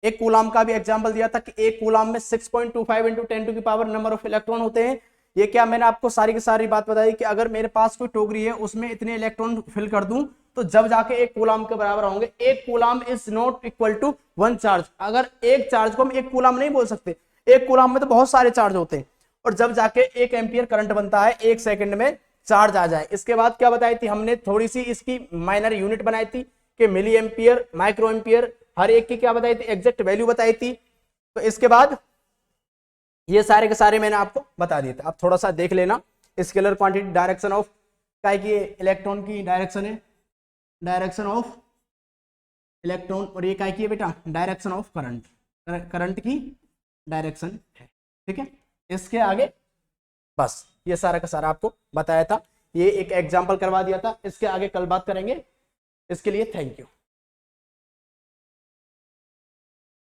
एक कूलम का भी एग्जांपल दिया था कि एक कूलम में 6.25 इंटू 10⁻⁻⁴ नंबर ऑफ इलेक्ट्रॉन होते हैं। ये क्या मैंने आपको सारी की सारी बात बताई कि अगर मेरे पास कोई टोकरी है उसमें इतने इलेक्ट्रॉन फिल कर दूं तो जब जाके एक कूलम के बराबर होंगे। एक coulomb is not equal to 1 charge, अगर एक चार्ज को हम एक कूलम नहीं बोल सकते, एक कूलम में तो बहुत सारे चार्ज होते हैं, और जब जाके 1 एम्पियर करंट बनता है 1 सेकंड में चार्ज आ जाए। इसके बाद क्या बताई थी हमने, थोड़ी सी इसकी माइनर यूनिट बनाई थी कि मिली एम्पियर, माइक्रो एम्पियर, हर एक की क्या बताई थी, एग्जैक्ट वैल्यू बताई थी। तो इसके बाद ये सारे के सारे मैंने आपको बता दिए थे, आप थोड़ा सा देख लेना। स्केलर क्वांटिटी, डायरेक्शन ऑफ क्या है कि इलेक्ट्रॉन की डायरेक्शन है, डायरेक्शन ऑफ इलेक्ट्रॉन, और ये क्या है बेटा, डायरेक्शन ऑफ करंट, करंट की डायरेक्शन है। ठीक है, इसके आगे बस ये सारा का सारा आपको बताया था, ये एक एग्जांपल करवा दिया था। इसके आगे कल बात करेंगे, इसके लिए थैंक यू।